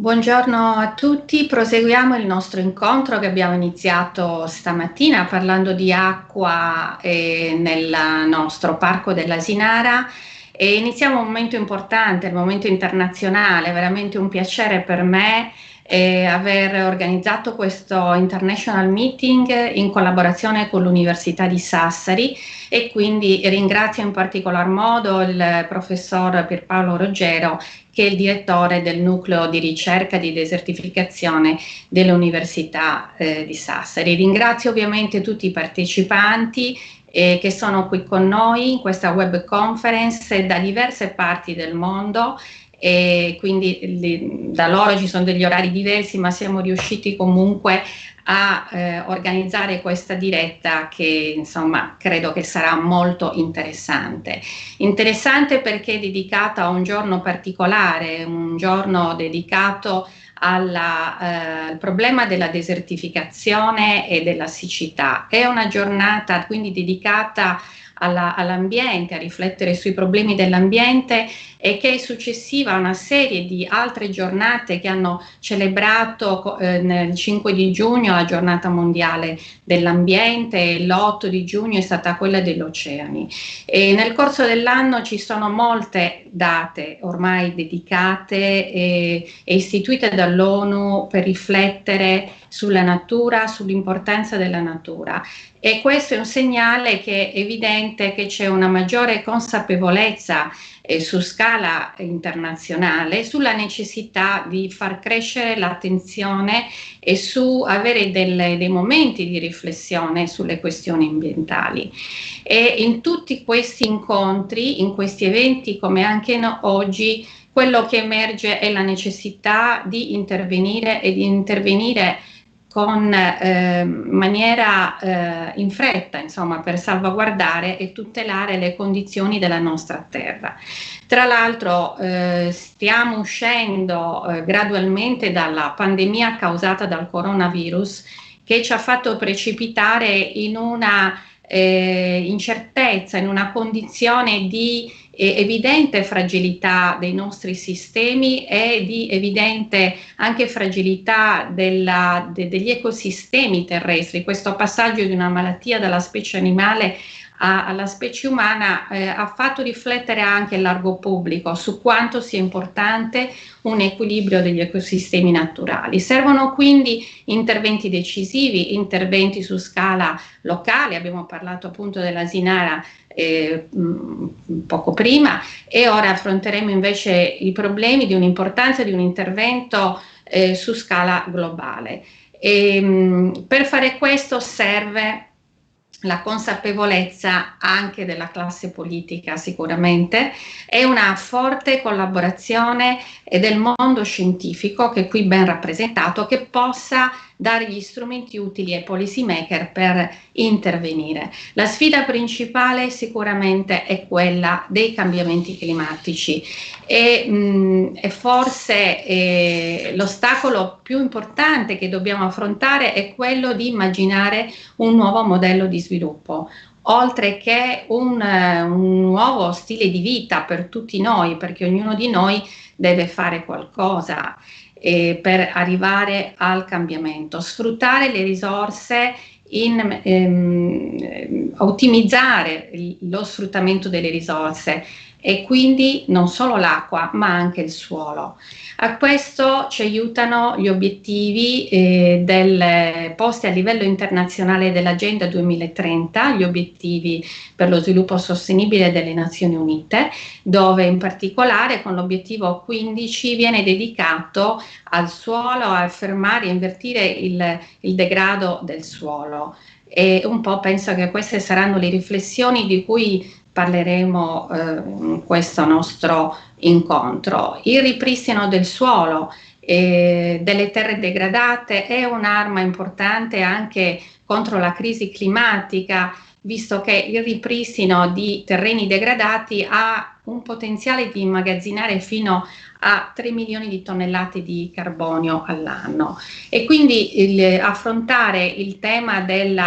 Buongiorno a tutti, proseguiamo il nostro incontro che abbiamo iniziato stamattina parlando di acqua nel nostro Parco dell'Asinara e iniziamo un momento importante, il momento internazionale, veramente un piacere per me aver organizzato questo International Meeting in collaborazione con l'Università di Sassari e quindi ringrazio in particolar modo il professor Pierpaolo Roggero che è il direttore del nucleo di ricerca di desertificazione dell'Università di Sassari. Ringrazio ovviamente tutti i partecipanti che sono qui con noi in questa web conference da diverse parti del mondo e quindi da loro ci sono degli orari diversi, ma siamo riusciti comunque a organizzare questa diretta che insomma credo che sarà molto interessante. Interessante perché è dedicata a un giorno particolare, un giorno dedicato al problema della desertificazione e della siccità. È una giornata quindi dedicata all'ambiente, a riflettere sui problemi dell'ambiente e che è successiva a una serie di altre giornate che hanno celebrato nel 5 di giugno la giornata mondiale dell'ambiente e l'8 di giugno è stata quella degli oceani. E nel corso dell'anno ci sono molte date ormai dedicate e istituite dall'ONU per riflettere sulla natura, sull'importanza della natura. E questo è un segnale che è evidente che c'è una maggiore consapevolezza su scala internazionale sulla necessità di far crescere l'attenzione e su avere dei momenti di riflessione sulle questioni ambientali. E in tutti questi incontri, in questi eventi come anche oggi, quello che emerge è la necessità di intervenire e di intervenire con maniera in fretta, insomma, per salvaguardare e tutelare le condizioni della nostra terra. Tra l'altro stiamo uscendo gradualmente dalla pandemia causata dal coronavirus che ci ha fatto precipitare in una incertezza, in una condizione di evidente fragilità dei nostri sistemi e di evidente anche fragilità degli ecosistemi terrestri. Questo passaggio di una malattia dalla specie animale alla specie umana ha fatto riflettere anche il largo pubblico su quanto sia importante un equilibrio degli ecosistemi naturali. Servono quindi interventi decisivi, interventi su scala locale, abbiamo parlato appunto dell'Asinara poco prima e ora affronteremo invece i problemi di un'importanza di un intervento su scala globale. Per fare questo serve la consapevolezza anche della classe politica sicuramente e una forte collaborazione del mondo scientifico che è qui ben rappresentato che possa dare gli strumenti utili ai policy maker per intervenire. La sfida principale sicuramente è quella dei cambiamenti climatici e forse l'ostacolo più importante che dobbiamo affrontare è quello di immaginare un nuovo modello di sviluppo, oltre che un nuovo stile di vita per tutti noi, perché ognuno di noi deve fare qualcosa per arrivare al cambiamento, sfruttare le risorse ottimizzare lo sfruttamento delle risorse e quindi non solo l'acqua ma anche il suolo. A questo ci aiutano gli obiettivi posti a livello internazionale dell'Agenda 2030, gli obiettivi per lo sviluppo sostenibile delle Nazioni Unite, dove in particolare con l'obiettivo 15 viene dedicato al suolo, a fermare e invertire il degrado del suolo. E un po' penso che queste saranno le riflessioni di cui parleremo in questo nostro incontro. Il ripristino del suolo e delle terre degradate è un'arma importante anche contro la crisi climatica visto che il ripristino di terreni degradati ha un potenziale di immagazzinare fino a 3 milioni di tonnellate di carbonio all'anno, e quindi affrontare il tema del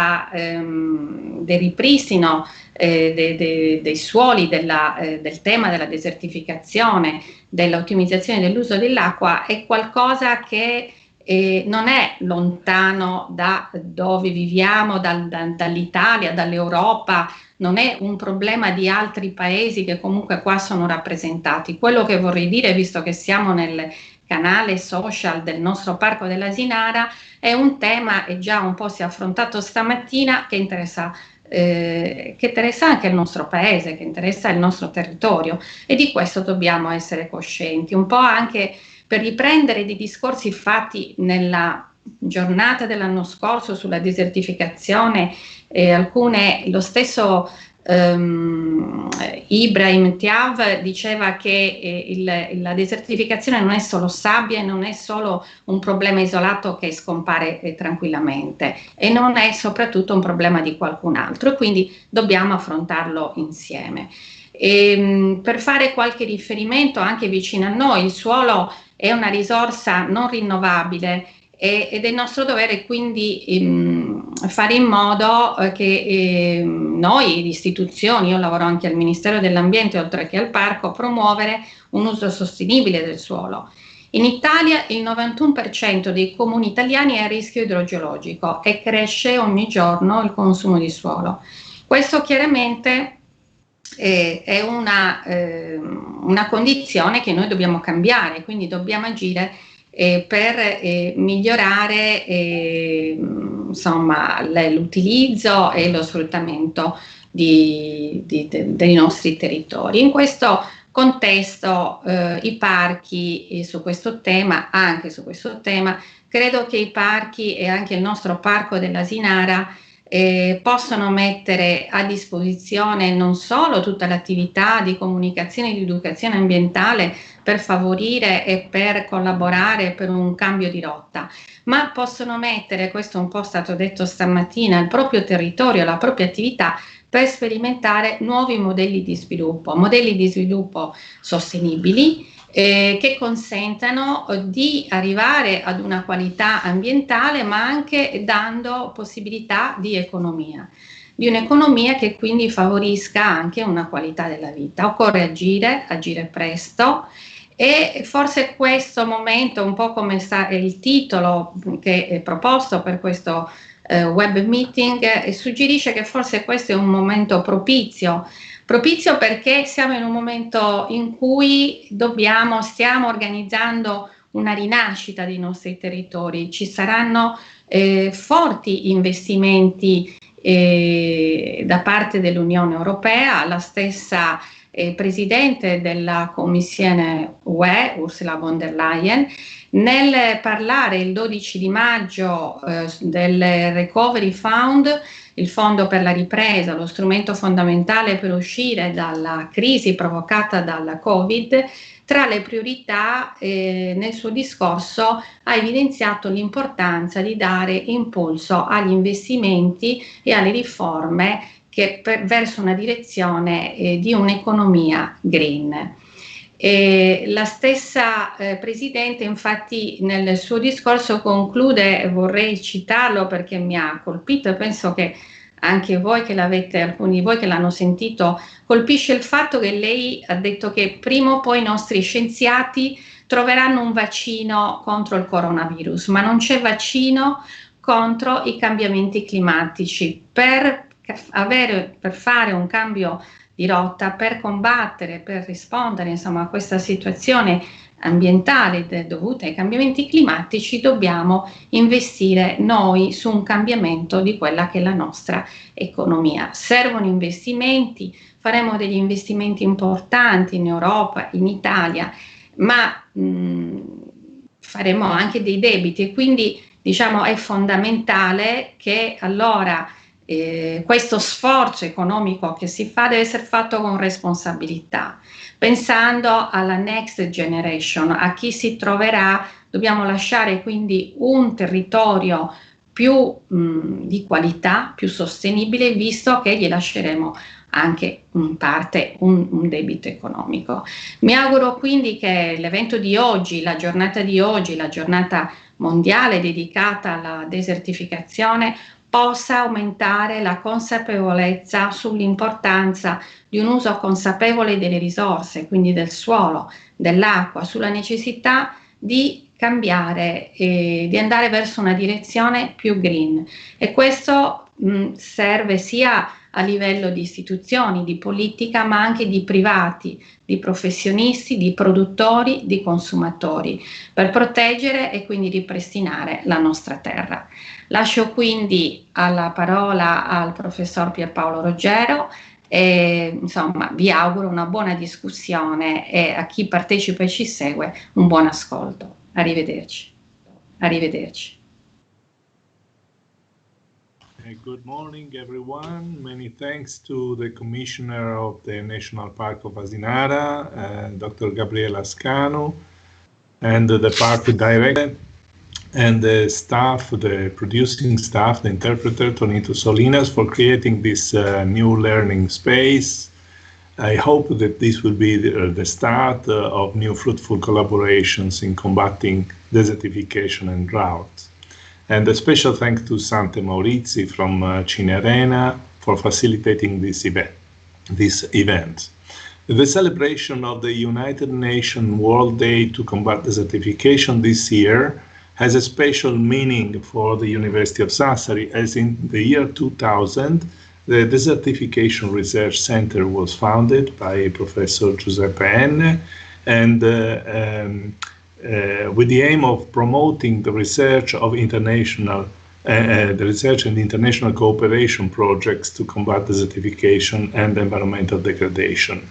ripristino dei suoli, del tema della desertificazione, dell'ottimizzazione dell'uso dell'acqua è qualcosa che non è lontano da dove viviamo, dall'Italia, dall'Europa, non è un problema di altri paesi che comunque qua sono rappresentati. Quello che vorrei dire, visto che siamo nel canale social del nostro Parco dell'Asinara, è un tema, e già un po' si è affrontato stamattina, che interessa anche il nostro paese, che interessa il nostro territorio, e di questo dobbiamo essere coscienti, un po' anche per riprendere dei discorsi fatti nella giornata dell'anno scorso sulla desertificazione. Lo stesso Ibrahim Tiav diceva che la desertificazione non è solo sabbia e non è solo un problema isolato che scompare tranquillamente, e non è soprattutto un problema di qualcun altro, e quindi dobbiamo affrontarlo insieme. Per fare qualche riferimento anche vicino a noi, il suolo è una risorsa non rinnovabile ed è nostro dovere quindi fare in modo che noi, istituzioni, io lavoro anche al Ministero dell'Ambiente oltre che al Parco, promuovere un uso sostenibile del suolo. In Italia il 91% dei comuni italiani è a rischio idrogeologico e cresce ogni giorno il consumo di suolo. Questo chiaramente è una condizione che noi dobbiamo cambiare, quindi dobbiamo agire per migliorare l'utilizzo e lo sfruttamento dei nostri territori. In questo contesto i parchi, su questo tema, credo che i parchi e anche il nostro Parco dell'Asinara possono mettere a disposizione non solo tutta l'attività di comunicazione e di educazione ambientale per favorire e per collaborare per un cambio di rotta, ma possono mettere, questo è un po' stato detto stamattina, il proprio territorio, la propria attività per sperimentare nuovi modelli di sviluppo sostenibili, che consentano di arrivare ad una qualità ambientale, ma anche dando possibilità di un'economia che quindi favorisca anche una qualità della vita. Occorre agire presto, e forse questo momento, un po' come è il titolo che è proposto per questo web meeting, suggerisce che forse questo è un momento propizio perché siamo in un momento in cui stiamo organizzando una rinascita dei nostri territori. Ci saranno forti investimenti da parte dell'Unione Europea. La stessa Presidente della Commissione UE, Ursula von der Leyen, nel parlare il 12 di maggio del Recovery Fund, il fondo per la ripresa, lo strumento fondamentale per uscire dalla crisi provocata dalla Covid, tra le priorità nel suo discorso ha evidenziato l'importanza di dare impulso agli investimenti e alle riforme verso una direzione di un'economia green. La stessa Presidente infatti nel suo discorso conclude, vorrei citarlo perché mi ha colpito e penso che anche voi alcuni di voi che l'hanno sentito, colpisce il fatto che lei ha detto che prima o poi i nostri scienziati troveranno un vaccino contro il coronavirus, ma non c'è vaccino contro i cambiamenti climatici. Per fare un cambio di rotta, per combattere, per rispondere a questa situazione ambientale dovuta ai cambiamenti climatici, dobbiamo investire noi su un cambiamento di quella che è la nostra economia. Servono investimenti, faremo degli investimenti importanti in Europa, in Italia, ma faremo anche dei debiti, e quindi è fondamentale che allora questo sforzo economico che si fa deve essere fatto con responsabilità, pensando alla next generation, a chi si troverà. Dobbiamo lasciare quindi un territorio più di qualità, più sostenibile, visto che gli lasceremo anche in parte un debito economico. Mi auguro quindi che l'evento di oggi, la giornata di oggi, la giornata mondiale dedicata alla desertificazione, possa aumentare la consapevolezza sull'importanza di un uso consapevole delle risorse, quindi del suolo, dell'acqua, sulla necessità di cambiare e di andare verso una direzione più green. E questo serve sia a livello di istituzioni, di politica, ma anche di privati, di professionisti, di produttori, di consumatori, per proteggere e quindi ripristinare la nostra terra. Lascio quindi la parola al professor Pierpaolo Roggero e insomma vi auguro una buona discussione e a chi partecipa e ci segue un buon ascolto. Arrivederci. Arrivederci. Good morning, everyone. Many thanks to the Commissioner of the National Park of Asinara, Dr. Gabriela Ascano, and the Park Director, and the staff, the producing staff, the interpreter, Tonito Solinas, for creating this new learning space. I hope that this will be the start of new fruitful collaborations in combating desertification and drought. And a special thanks to Sante Maurizi from Cinerena for facilitating this event. The celebration of the United Nations World Day to Combat Desertification this year has a special meaning for the University of Sassari, as in the year 2000, the Desertification Research Center was founded by Professor Giuseppe Enne, and with the aim of promoting the research of international, the research and international cooperation projects to combat desertification and environmental degradation.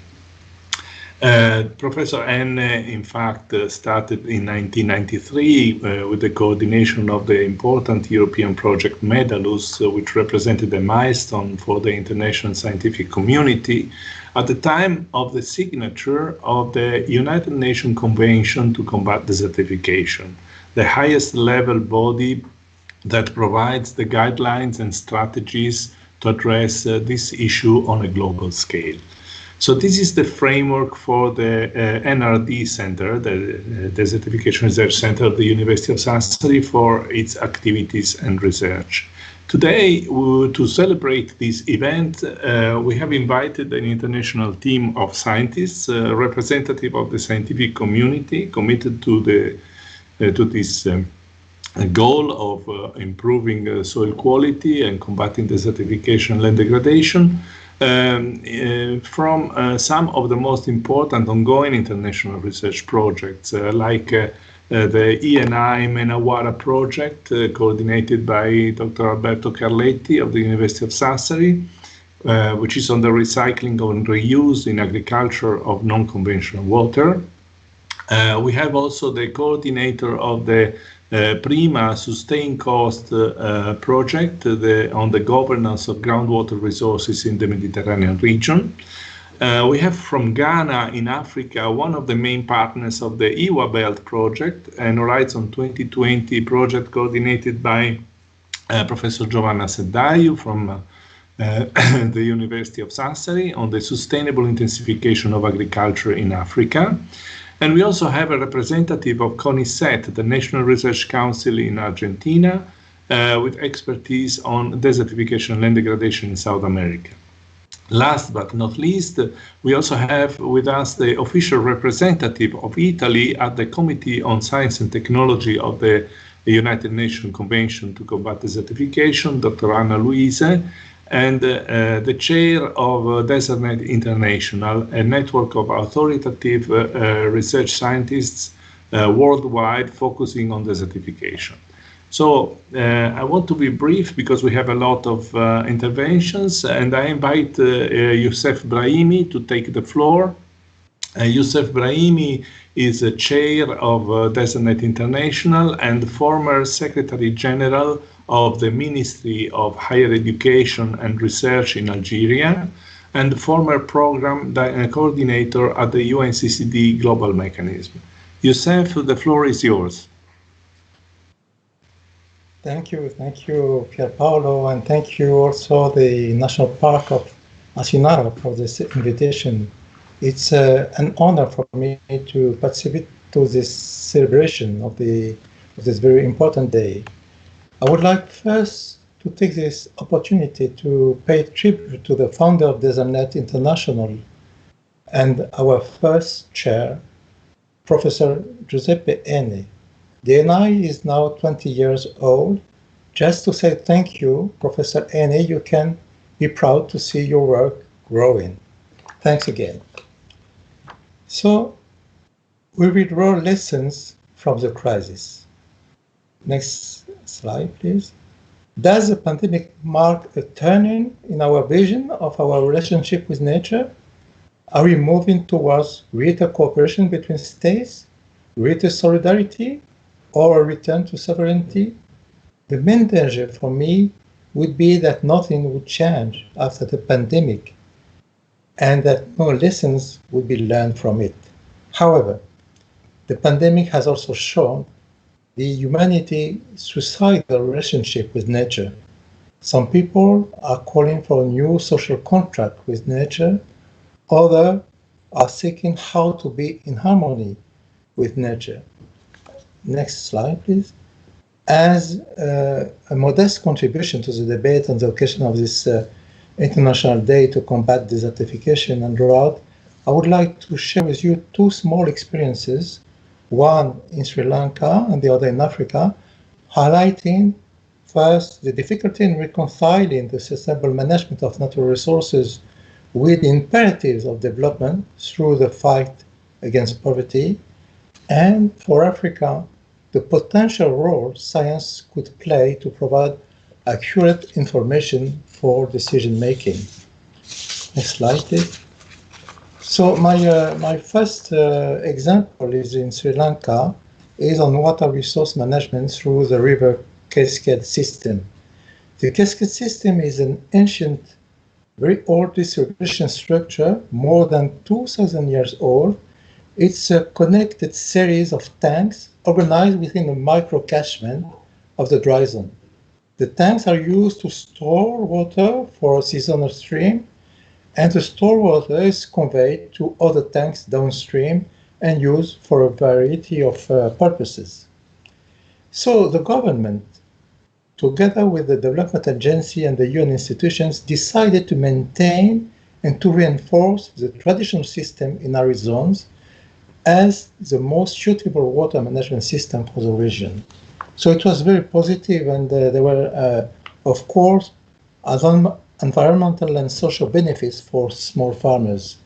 Professor Enne, in fact, started in 1993 with the coordination of the important European project Medalus, which represented a milestone for the international scientific community at the time of the signature of the United Nations Convention to Combat Desertification, the highest level body that provides the guidelines and strategies to address this issue on a global scale. So this is the framework for the NRD Center, the Desertification Research Center of the University of Sassari, for its activities and research. Today, to celebrate this event, we have invited an international team of scientists, representative of the scientific community, committed to this goal of improving soil quality and combating desertification and land degradation, from some of the most important ongoing international research projects, like the ENI Menawara project, coordinated by Dr. Alberto Carletti of the University of Sassari, which is on the recycling and reuse in agriculture of non-conventional water. We have also the coordinator of the Prima Sustained Cost project on the governance of groundwater resources in the Mediterranean region. We have from Ghana in Africa one of the main partners of the Iwa Belt project, an Horizon 2020 project coordinated by Professor Giovanna Seddaio from the University of Sassari on the sustainable intensification of agriculture in Africa. And we also have a representative of CONICET, the National Research Council in Argentina, with expertise on desertification and land degradation in South America. Last but not least, we also have with us the official representative of Italy at the Committee on Science and Technology of the United Nations Convention to Combat Desertification, Dr. Anna Luise, and the chair of DesertNet International, a network of authoritative research scientists worldwide focusing on desertification. So I want to be brief because we have a lot of interventions, and I invite Youssef Brahimi to take the floor. Youssef Brahimi is a chair of DesertNet International and former Secretary General of the Ministry of Higher Education and Research in Algeria, and former program coordinator at the UNCCD Global Mechanism. Youssef, the floor is yours. Thank you, Pier Paolo, and thank you also the National Park of Asinara for this invitation. It's an honor for me to participate to this celebration of this very important day. I would like first to take this opportunity to pay tribute to the founder of DesertNet International and our first chair, Professor Giuseppe Eni. The NI is now 20 years old. Just to say thank you, Professor Eni, you can be proud to see your work growing. Thanks again. So, we will draw lessons from the crisis. Next slide, please. Does the pandemic mark a turning in our vision of our relationship with nature? Are we moving towards greater cooperation between states, greater solidarity, or a return to sovereignty? The main danger for me would be that nothing would change after the pandemic and that no lessons would be learned from it. However, the pandemic has also shown the humanity's suicidal relationship with nature. Some people are calling for a new social contract with nature. Others are seeking how to be in harmony with nature. Next slide, please. As a modest contribution to the debate on the occasion of this International Day to combat desertification and drought, I would like to share with you two small experiences, one in Sri Lanka and the other in Africa, highlighting first the difficulty in reconciling the sustainable management of natural resources with the imperatives of development through the fight against poverty, and for Africa, the potential role science could play to provide accurate information for decision making. Next slide, please. So my first example is in Sri Lanka, is on water resource management through the River Cascade System. The Cascade System is an ancient, very old distribution structure, more than 2,000 years old. It's a connected series of tanks organized within a micro-catchment of the dry zone. The tanks are used to store water for a seasonal stream, and the stored water is conveyed to other tanks downstream and used for a variety of purposes. So the government, together with the Development Agency and the UN institutions, decided to maintain and to reinforce the traditional system in arid zones as the most suitable water management system for the region. So it was very positive, and there were, of course, environmental and social benefits for small farmers.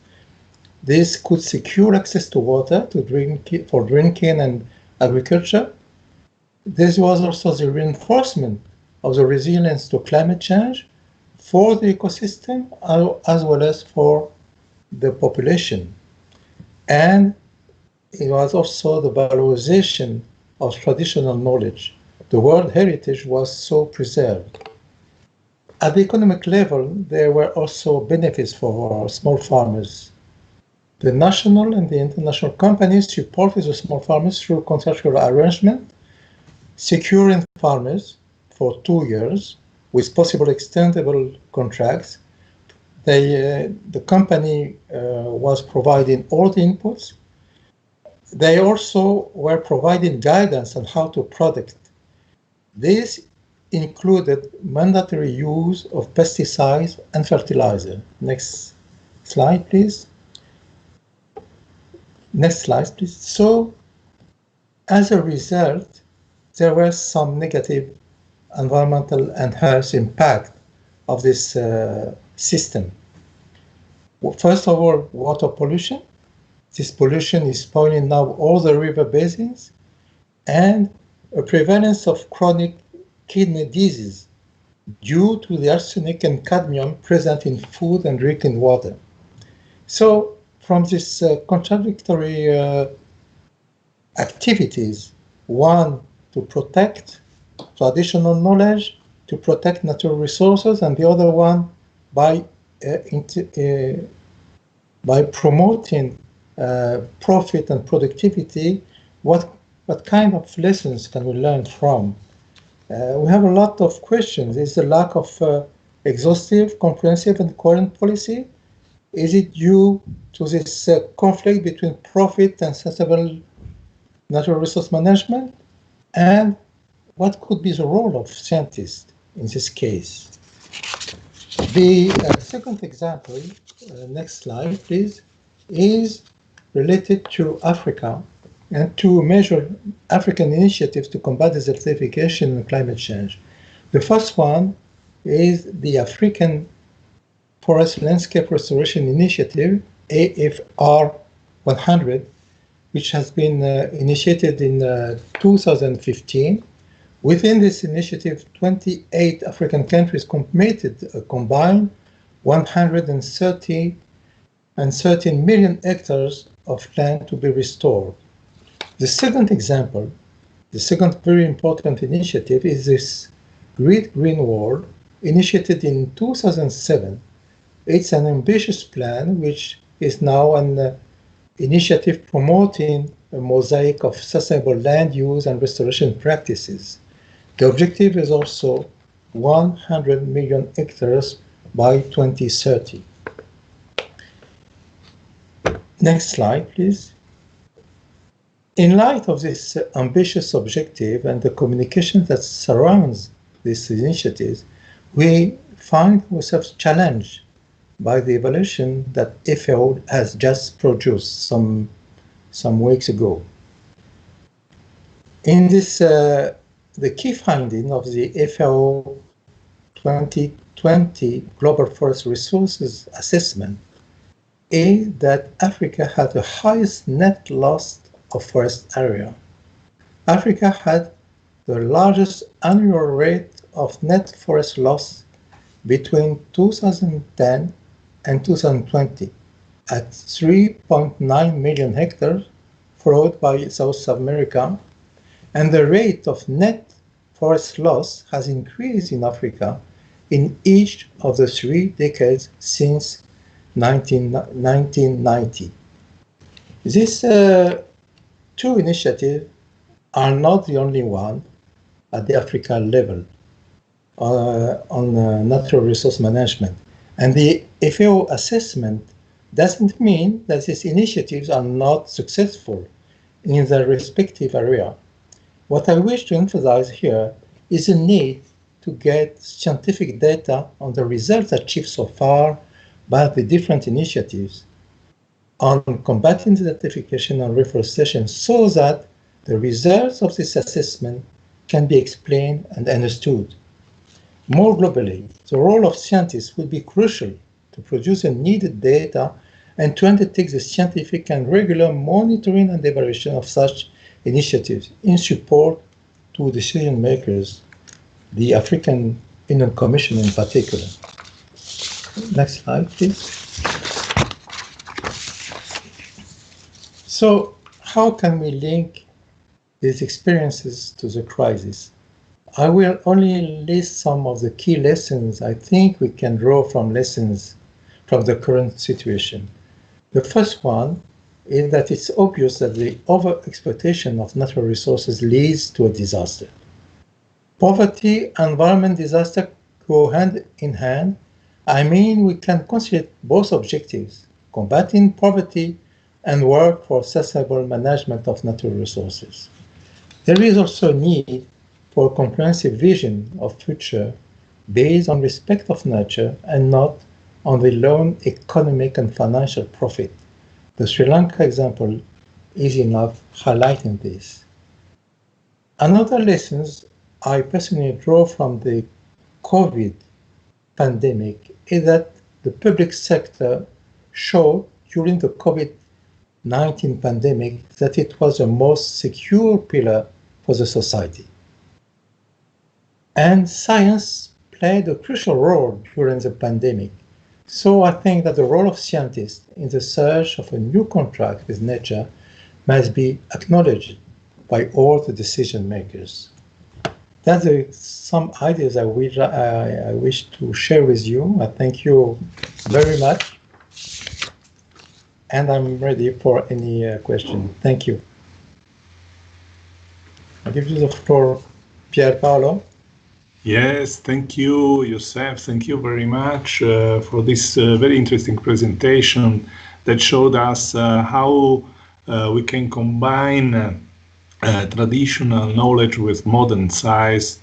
This could secure access to water for drinking and agriculture. This was also the reinforcement of the resilience to climate change for the ecosystem as well as for the population. And it was also the valorization of traditional knowledge. The world heritage was so preserved. At the economic level, there were also benefits for small farmers. The national and the international companies supported the small farmers through contractual arrangement, securing farmers for 2 years with possible extendable contracts. The company was providing all the inputs. They also were providing guidance on how to protect. This included mandatory use of pesticides and fertilizer. Next slide, please. Next slide, please. So, as a result, there were some negative environmental and health impact of this system. First of all, water pollution. This pollution is spoiling now all the river basins, and a prevalence of chronic kidney disease due to the arsenic and cadmium present in food and drinking water. So from this contradictory activities, one, to protect traditional knowledge, to protect natural resources, and the other one by promoting profit and productivity, what kind of lessons can we learn from? We have a lot of questions. Is the lack of exhaustive, comprehensive, and coherent policy? Is it due to this conflict between profit and sustainable natural resource management? And what could be the role of scientists in this case? The second example, next slide please, is related to Africa and to measure African initiatives to combat desertification and climate change. The first one is the African Forest Landscape Restoration Initiative, AFR 100, which has been initiated in 2015. Within this initiative, 28 African countries committed a combined 113 million hectares of land to be restored. The second example, the second very important initiative is this Great Green Wall, initiated in 2007. It's an ambitious plan which is now an initiative promoting a mosaic of sustainable land use and restoration practices. The objective is also 100 million hectares by 2030. Next slide, please. In light of this ambitious objective and the communication that surrounds these initiatives, we find ourselves challenged by the evaluation that FAO has just produced some weeks ago. In this, the key finding of the FAO 2020 Global Forest Resources Assessment is that Africa had the highest net loss of forest area. Africa had the largest annual rate of net forest loss between 2010 and 2020 at 3.9 million hectares, followed by South America, and the rate of net forest loss has increased in Africa in each of the 3 decades since 1990. These 2 initiatives are not the only one at the African level on natural resource management. And the FAO assessment doesn't mean that these initiatives are not successful in their respective area. What I wish to emphasize here is the need to get scientific data on the results achieved so far by the different initiatives on combating desertification and reforestation so that the results of this assessment can be explained and understood. More globally, the role of scientists will be crucial to produce the needed data and to undertake the scientific and regular monitoring and evaluation of such initiatives in support to decision makers, the African Union Commission in particular. Next slide, please. So, how can we link these experiences to the crisis? I will only list some of the key lessons I think we can draw from lessons from the current situation. The first one is that it's obvious that the overexploitation of natural resources leads to a disaster. Poverty and environment disaster go hand in hand. I mean, we can consider both objectives, combating poverty and work for sustainable management of natural resources. There is also a need for a comprehensive vision of future based on respect of nature and not on the lone economic and financial profit. The Sri Lanka example is enough highlighting this. Another lessons I personally draw from the COVID pandemic is that the public sector showed during the COVID-19 pandemic that it was the most secure pillar for the society. And science played a crucial role during the pandemic. So I think that the role of scientists in the search of a new contract with nature must be acknowledged by all the decision makers. That's some ideas I wish to share with you. I thank you very much. And I'm ready for any question. Thank you. I give you the floor, Pier Paolo. Yes, thank you, Youssef. Thank you very much for this very interesting presentation that showed us how we can combine traditional knowledge with modern science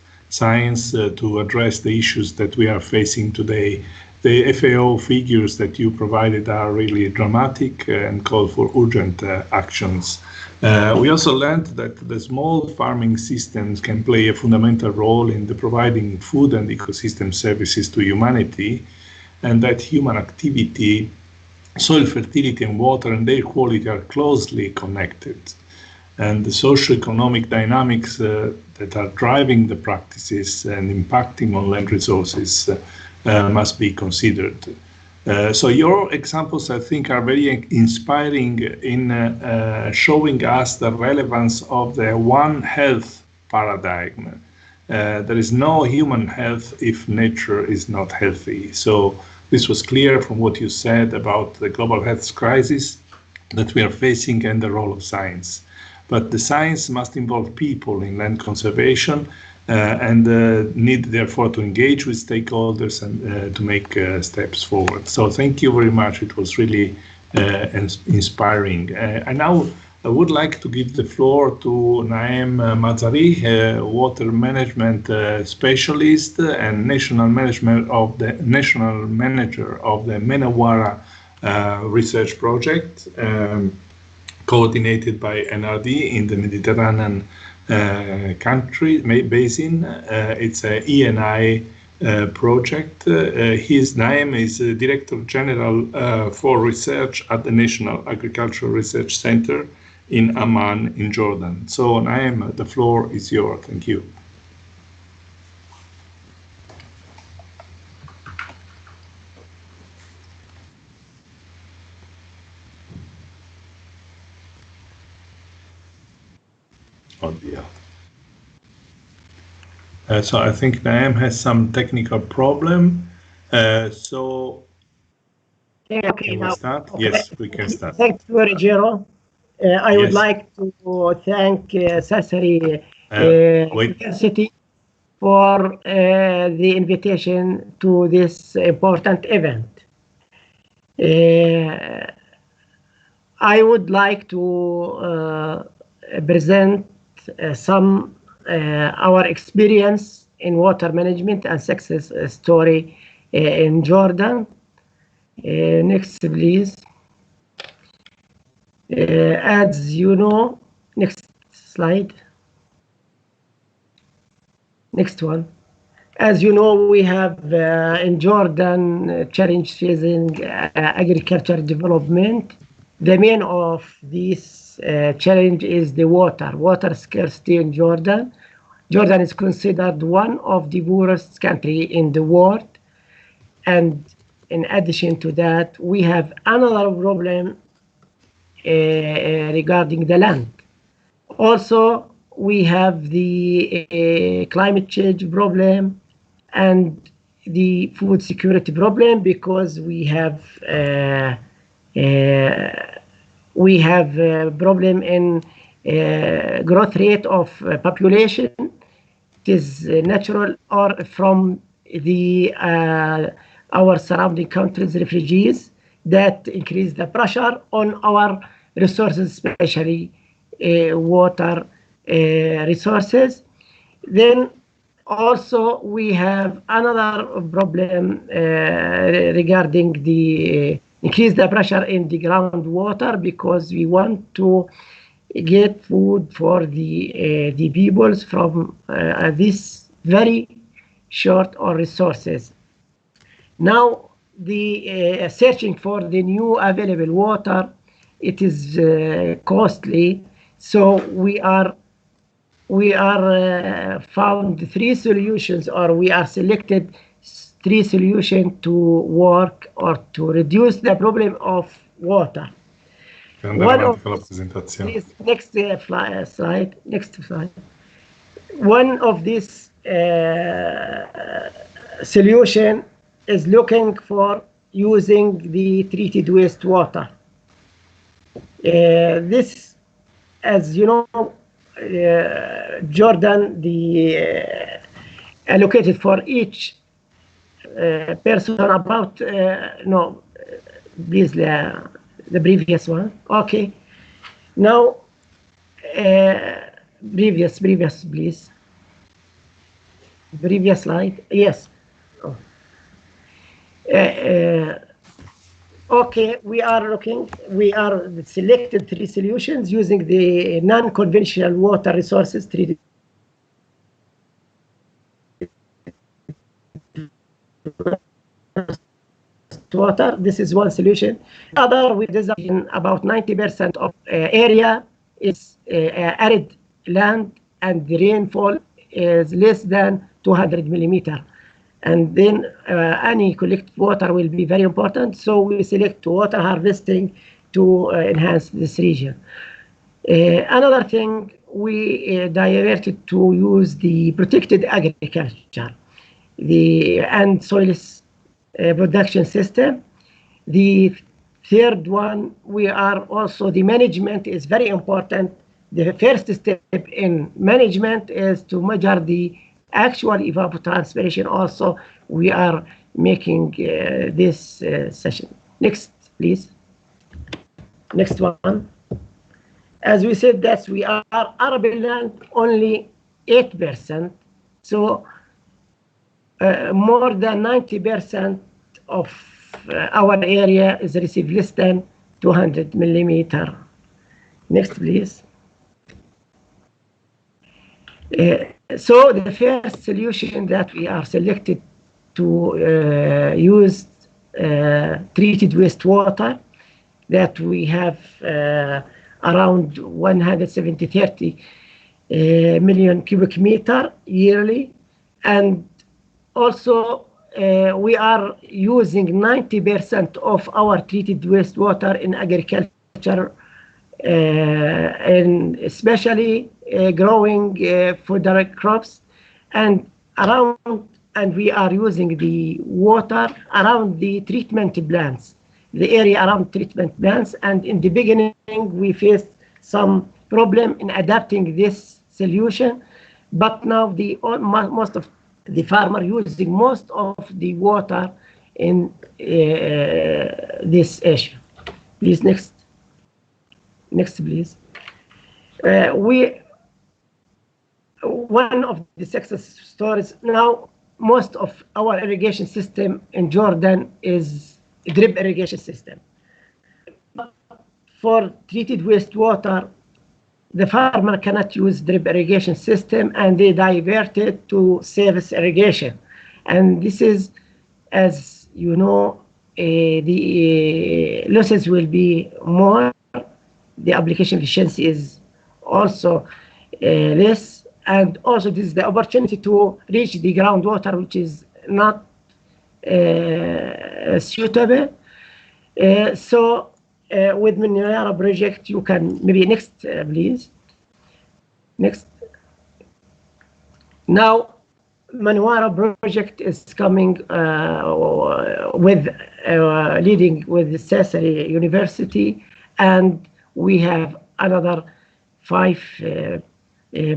to address the issues that we are facing today. The FAO figures that you provided are really dramatic and call for urgent actions. We also learned that the small farming systems can play a fundamental role in the providing food and ecosystem services to humanity, and that human activity, soil fertility and water and air quality are closely connected. And the socio-economic dynamics that are driving the practices and impacting on land resources must be considered. So your examples, I think, are very inspiring in showing us the relevance of the One Health paradigm. There is no human health if nature is not healthy. So this was clear from what you said about the global health crisis that we are facing and the role of science. But the science must involve people in land conservation and need therefore to engage with stakeholders and to make steps forward. So thank you very much. It was really inspiring. And now I would like to give the floor to Naeem Mazari, water management specialist and national manager of the Menawara research project, coordinated by NRD in the Mediterranean country basin. It's a ENI project. His name is Director General for Research at the National Agricultural Research Center in Amman in Jordan. So Naeem, the floor is yours. Thank you. So I think Naeem has some technical problem. So okay, can we start? Okay. Yes, we can start. Thanks, Rogero. I would like to thank Sassari University for the invitation to this important event. I would like to present some our experience in water management and success story in Jordan. Next, please. As you know, next slide. Next one. As you know, we have in Jordan challenge facing agriculture development. The main of this challenge is the water scarcity in Jordan. Jordan is considered one of the poorest countries in the world. And in addition to that, we have another problem regarding the land. Also, we have the climate change problem and the food security problem, because we have a problem in growth rate of population. It is natural or from the our surrounding countries' refugees that increase the pressure on our resources, especially water resources. Then also we have another problem regarding the increase the pressure in the groundwater, because we want to get food for the peoples from this very short on resources. Now, the searching for the new available water, it is costly. So we are found three solutions, or we are selected three solutions to work or to reduce the problem of water. One of these, next slide. Next slide. One of these solution is looking for using the treated wastewater. This, as you know, Jordan, the allocated for each person about, no, please, the previous one. Okay. Now, previous, please. Previous slide. Yes. Oh. Okay, we are selected 3 solutions using the non-conventional water resources treated water. This is one solution. Other, we design about 90% of area is arid land, and the rainfall is less than 200 millimeter. And then any collected water will be very important. So we select water harvesting to enhance this region. Another thing, we diverted to use the protected agriculture, and soils production system. The third one, we are also, the management is very important. The first step in management is to measure the actual evapotranspiration. Also, we are making this session. Next, please. Next one. As we said, that we are arable land only 8%. So more than 90% of our area is received less than 200 millimeter. Next, please. So the first solution that we are selected to use treated wastewater, that we have around 130 million cubic meter yearly, and also we are using 90% of our treated wastewater in agriculture, and especially growing fodder crops, and we are using the water around the treatment plants, the area around treatment plants. And in the beginning, we faced some problem in adapting this solution, but now most of the farmer using most of the water in this issue. Please, next. Next, please. One of the success stories now, most of our irrigation system in Jordan is a drip irrigation system. For treated wastewater, the farmer cannot use drip irrigation system, and they divert it to surface irrigation. And this is, as you know, the losses will be more. The application efficiency is also less, and also this is the opportunity to reach the groundwater, which is not suitable. So with Manwara project, you can, maybe next, please. Next. Now, Manwara project is coming with leading with the Sasari University, and we have another 5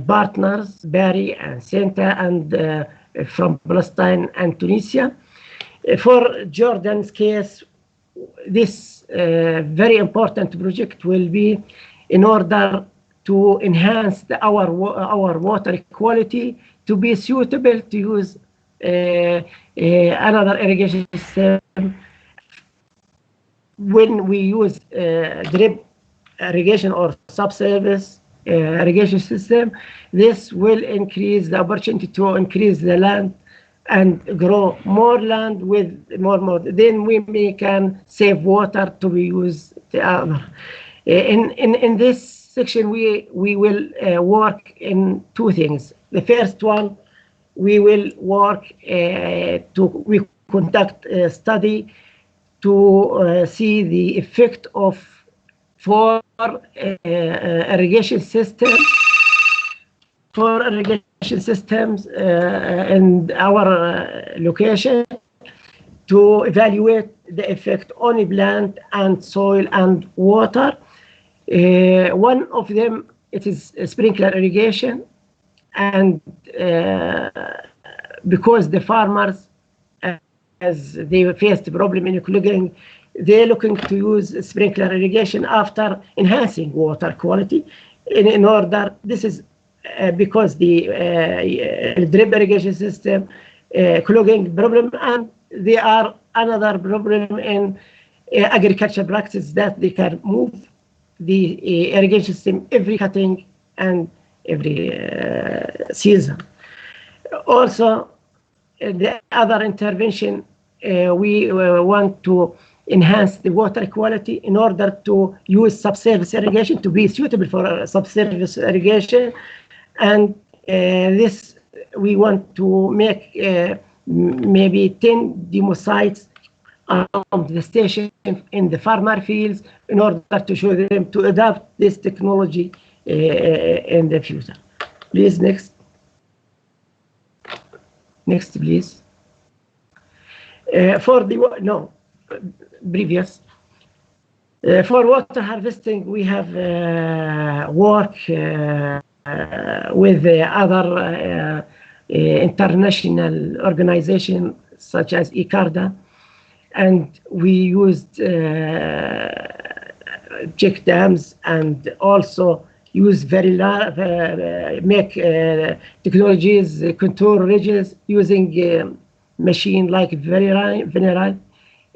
partners, Bari and Senta, and from Palestine and Tunisia. For Jordan's case, this very important project will be in order to enhance our water quality to be suitable to use another irrigation system. When we use drip irrigation or subsurface irrigation system, this will increase the opportunity to increase the land and grow more land with more. Then we can save water to be used. In this section, we will work in 2 things. The first one, we will work we conduct a study to see the effect of 4 irrigation systems in our location, to evaluate the effect on the plant and soil and water. One of them, it is sprinkler irrigation, and because the farmers, as they faced the problem in clogging, they're looking to use sprinkler irrigation after enhancing water quality. In order, this is because the drip irrigation system clogging problem, and they are another problem in agriculture practices that they can move the irrigation system every cutting and every season. Also, the other intervention, we want to enhance the water quality in order to use subsurface irrigation to be suitable for subsurface irrigation. And this, we want to make maybe 10 demo sites around the station in the farmer fields in order to show them to adopt this technology in the future. Please, next. Next, please. For the, previous. For water harvesting, we have work with other international organizations such as ICARDA, and we used check dams and also use very large, make technologies, contour ridges using machine like Veneral.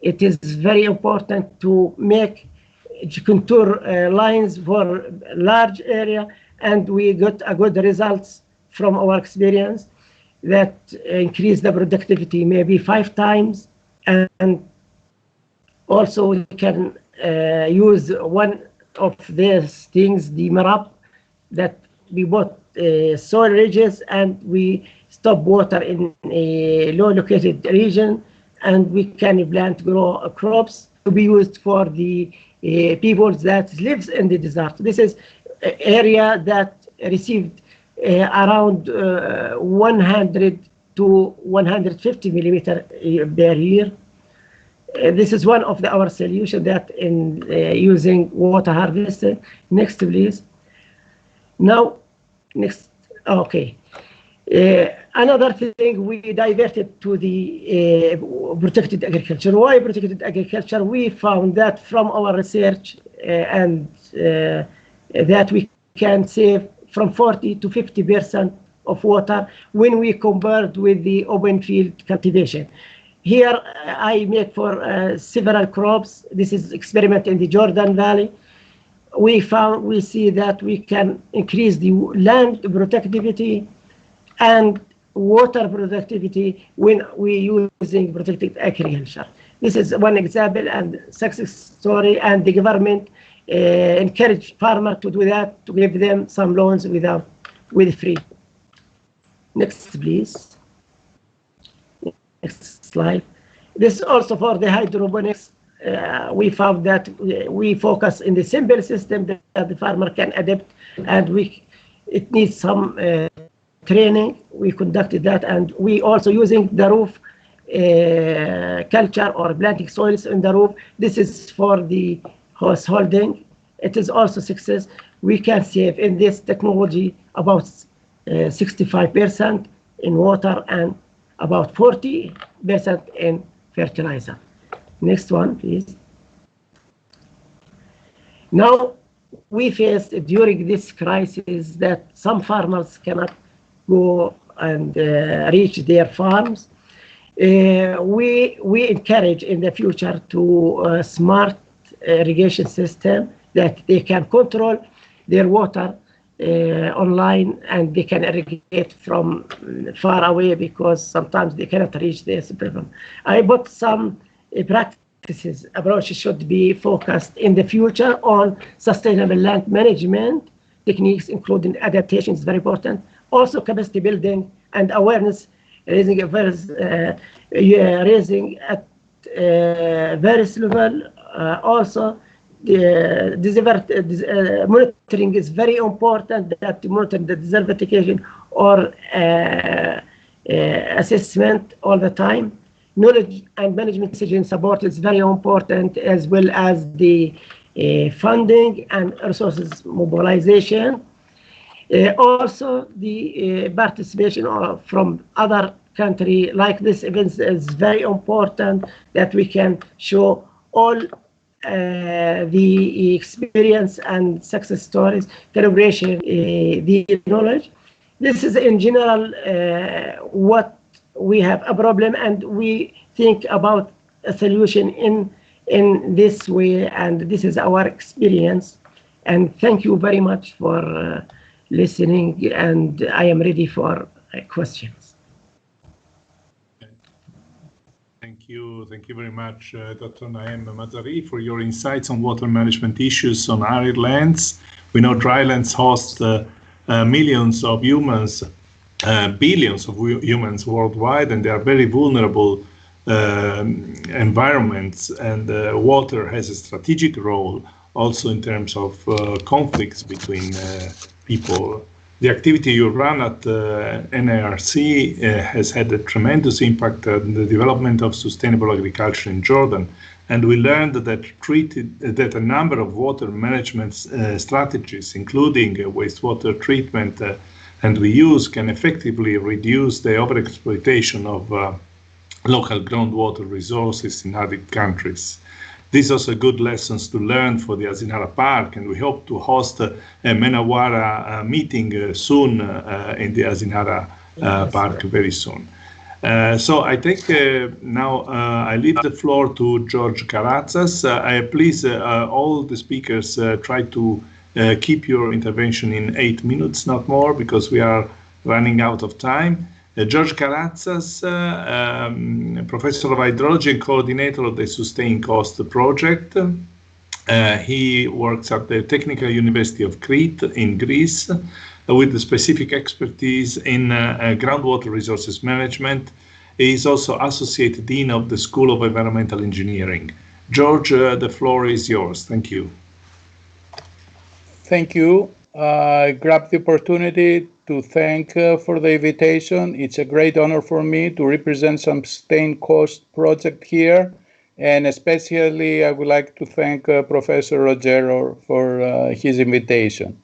It is very important to make contour lines for large area, and we got a good results from our experience that increase the productivity maybe 5 times. And also we can use one of these things, the MRAP, that we bought soil ridges and we stop water in a low located region, and we can plant grow crops to be used for the people that lives in the desert. This is an area that received around 100 to 150 millimeter per year. This is one of our solutions that in using water harvesting. Next, please. Now, next. Okay. Another thing, we diverted to the protected agriculture. Why protected agriculture? We found that from our research and that we can save from 40 to 50% of water when we compared with the open field cultivation. Here I make for several crops. This is experiment in the Jordan Valley. We see that we can increase the land productivity and water productivity when we using protected agriculture. This is one example and success story, and the government encourage farmers to do that, to give them some loans with free. Next, please. Next slide. This is also for the hydroponics. We found that we focus in the simple system that the farmer can adapt, and it needs some training. We conducted that, and we also using the roof culture or planting soils in the roof. This is for the householding. It is also success. We can save in this technology about 65% in water and about 40% in fertilizer. Next one, please. Now, we faced during this crisis that some farmers cannot go and reach their farms. We encourage in the future to smart irrigation system that they can control their water online, and they can irrigate from far away because sometimes they cannot reach this problem. I bought some practices approaches should be focused in the future on sustainable land management techniques, including adaptation is very important. Also capacity building and awareness raising at various level. Also the monitoring is very important, that monitor the desertification or assessment all the time. Knowledge and management decision support is very important, as well as the funding and resources mobilization. Also the participation from other country. Like this event is very important that we can show all the experience and success stories, collaboration, the knowledge. This is in general what we have a problem, and we think about a solution in this way, and this is our experience. And thank you very much for listening, and I am ready for questions. Thank you very much, Dr. Naem Mazari, for your insights on water management issues on arid lands. We know dry lands host millions of humans, billions of humans worldwide, and they are very vulnerable environments, and water has a strategic role also in terms of conflicts between people. The activity you run at NARC has had a tremendous impact on the development of sustainable agriculture in Jordan, and we learned that a number of water management strategies, including wastewater treatment and reuse, can effectively reduce the overexploitation of local groundwater resources in arid countries. These are also good lessons to learn for the Asinara Park, and we hope to host a Menawara meeting soon in the Asinara Park very soon. So I think now I leave the floor to George Karatsas. Please, all the speakers, try to keep your intervention in 8 minutes, not more, because we are running out of time. George Karatsas, Professor of Hydrology and Coordinator of the Sustained Coast Project. He works at the Technical University of Crete in Greece with specific expertise in groundwater resources management. He is also Associate Dean of the School of Environmental Engineering. George, the floor is yours. Thank you. Thank you. I grabbed the opportunity to thank for the invitation. It's a great honor for me to represent some Sustained Coast project here, and especially I would like to thank Professor Rogero for his invitation.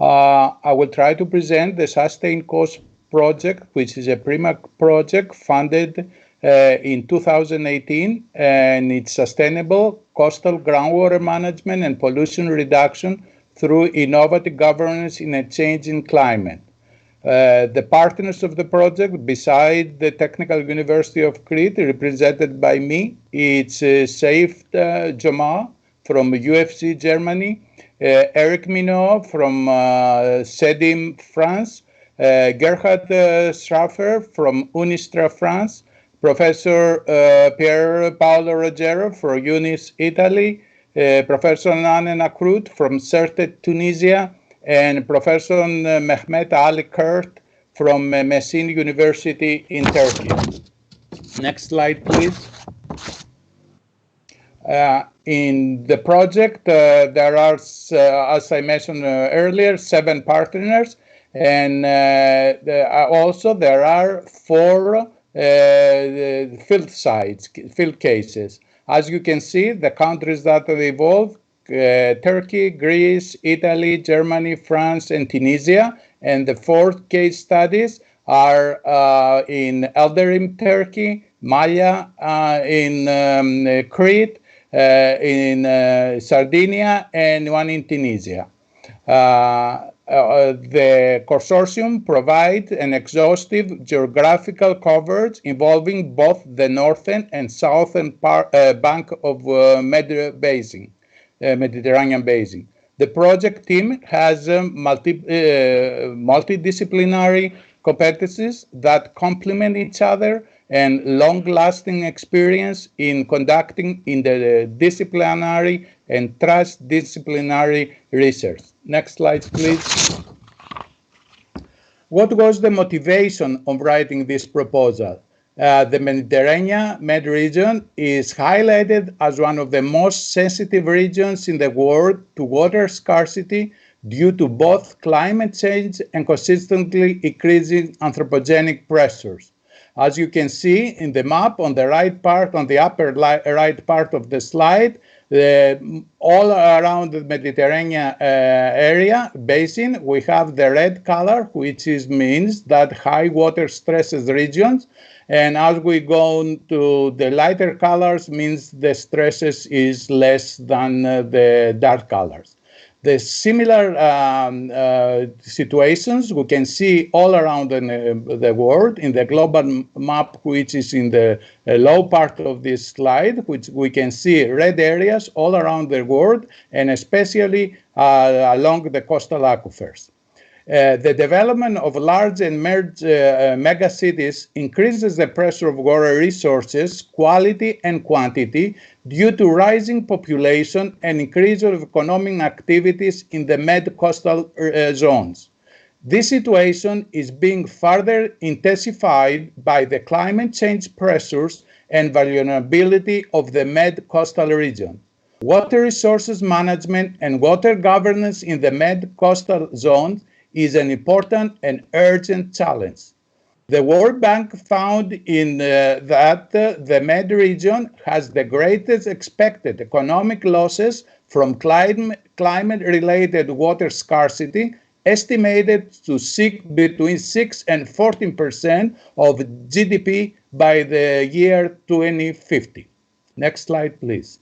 I will try to present the Sustained Coast project, which is a PRIMAC project funded in 2018, and it's sustainable coastal groundwater management and pollution reduction through innovative governance in a changing climate. The partners of the project, beside the Technical University of Crete, represented by me, it's Saif Joma from UFC Germany, Eric Minot from CEDIM France, Gerhard Straffer from Unistra France, Professor Pier Paolo Rogero from UNIS Italy, Professor Nanen Akrut from CERTET Tunisia, and Professor Mehmet Ali Kurt from Messin University in Turkey. Next slide, please. In the project, there are, as I mentioned earlier, 7 partners, and also there are 4 field sites, field cases. As you can see, the countries that are involved, Turkey, Greece, Italy, Germany, France, and Tunisia. And the 4 case studies are in Elderim, Turkey, Maya in Crete, in Sardinia, and one in Tunisia. The consortium provides an exhaustive geographical coverage involving both the northern and southern bank of Mediterranean basin. The project team has multidisciplinary competencies that complement each other and long-lasting experience in conducting interdisciplinary and transdisciplinary research. Next slide, please. What was the motivation of writing this proposal? The Mediterranean Med region is highlighted as one of the most sensitive regions in the world to water scarcity due to both climate change and consistently increasing anthropogenic pressures. As you can see in the map on the right part, on the upper right part of the slide, All around the Mediterranean area basin, we have the red color, which means that high water stresses regions. And as we go to the lighter colors, means the stresses is less than the dark colors. The similar situations we can see all around the world in the global map, which is in the low part of this slide, which we can see red areas all around the world, and especially along the coastal aquifers. The development of large and merged megacities increases the pressure of water resources, quality and quantity, due to rising population and increase of economic activities in the mid-coastal zones. This situation is being further intensified by the climate change pressures and vulnerability of the mid-coastal region. Water resources management and water governance in the mid-coastal zones is an important and urgent challenge. The World Bank found in that the Med region has the greatest expected economic losses from climate-related water scarcity, estimated to between 6 and 14% of GDP by the year 2050. Next slide, please.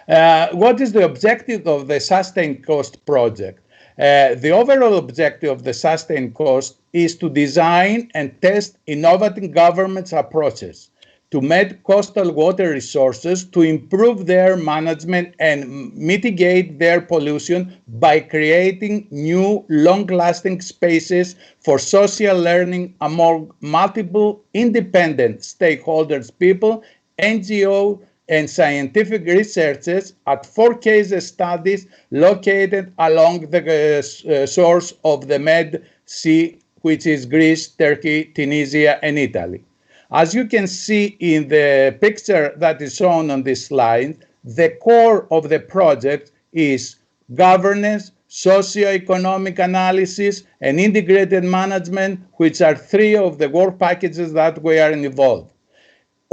What is the objective of the Sustained Coast project? The overall objective of the Sustained Coast is to design and test innovative government approaches to manage coastal water resources, to improve their management and mitigate their pollution by creating new long-lasting spaces for social learning among multiple independent stakeholders, people, NGOs, and scientific researchers at 4 case studies located along the source of the Med Sea, which is Greece, Turkey, Tunisia, and Italy. As you can see in the picture that is shown on this slide, the core of the project is governance, socio-economic analysis, and integrated management, which are 3 of the work packages that we are involved.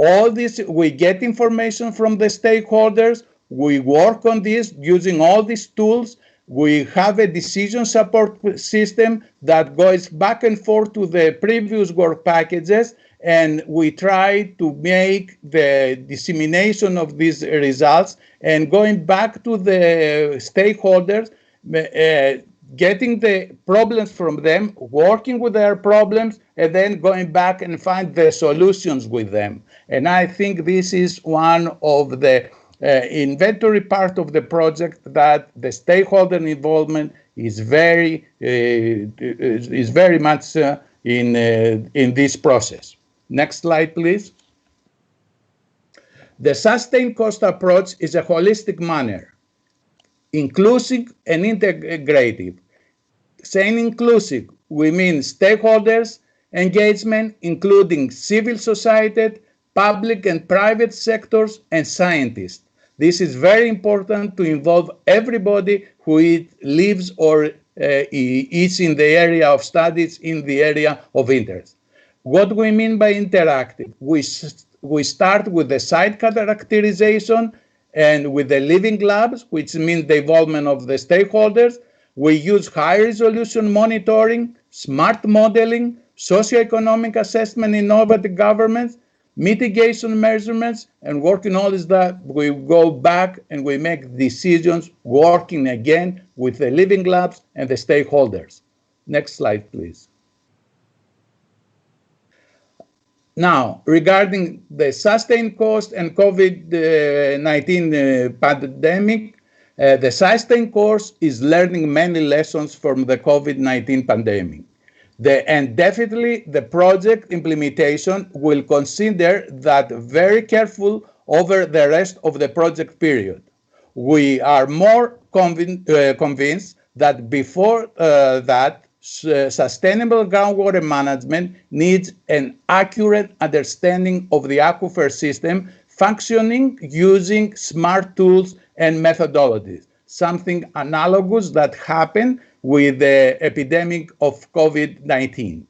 All this, we get information from the stakeholders, we work on this using all these tools, we have a decision support system that goes back and forth to the previous work packages, and we try to make the dissemination of these results and going back to the stakeholders, getting the problems from them, working with their problems, and then going back and find the solutions with them. And I think this is one of the inventory part of the project that the stakeholder involvement is very much in this process. Next slide, please. The Sustained Coast approach is a holistic manner, inclusive and integrative. Saying inclusive, we mean stakeholders engagement, including civil society, public and private sectors, and scientists. This is very important to involve everybody who lives or is in the area of studies, in the area of interest. What we mean by interactive? We start with the site characterization and with the living labs, which means the involvement of the stakeholders. We use high-resolution monitoring, smart modeling, socioeconomic assessment, innovative governments, mitigation measurements, and working all this that we go back and we make decisions working again with the living labs and the stakeholders. Next slide, please. Now, regarding the Sustained Coast and COVID-19 pandemic, the Sustained Course is learning many lessons from the COVID-19 pandemic. And definitely the project implementation will consider that very careful over the rest of the project period. We are more convinced that before that, sustainable groundwater management needs an accurate understanding of the aquifer system functioning using smart tools and methodologies, something analogous that happened with the epidemic of COVID-19.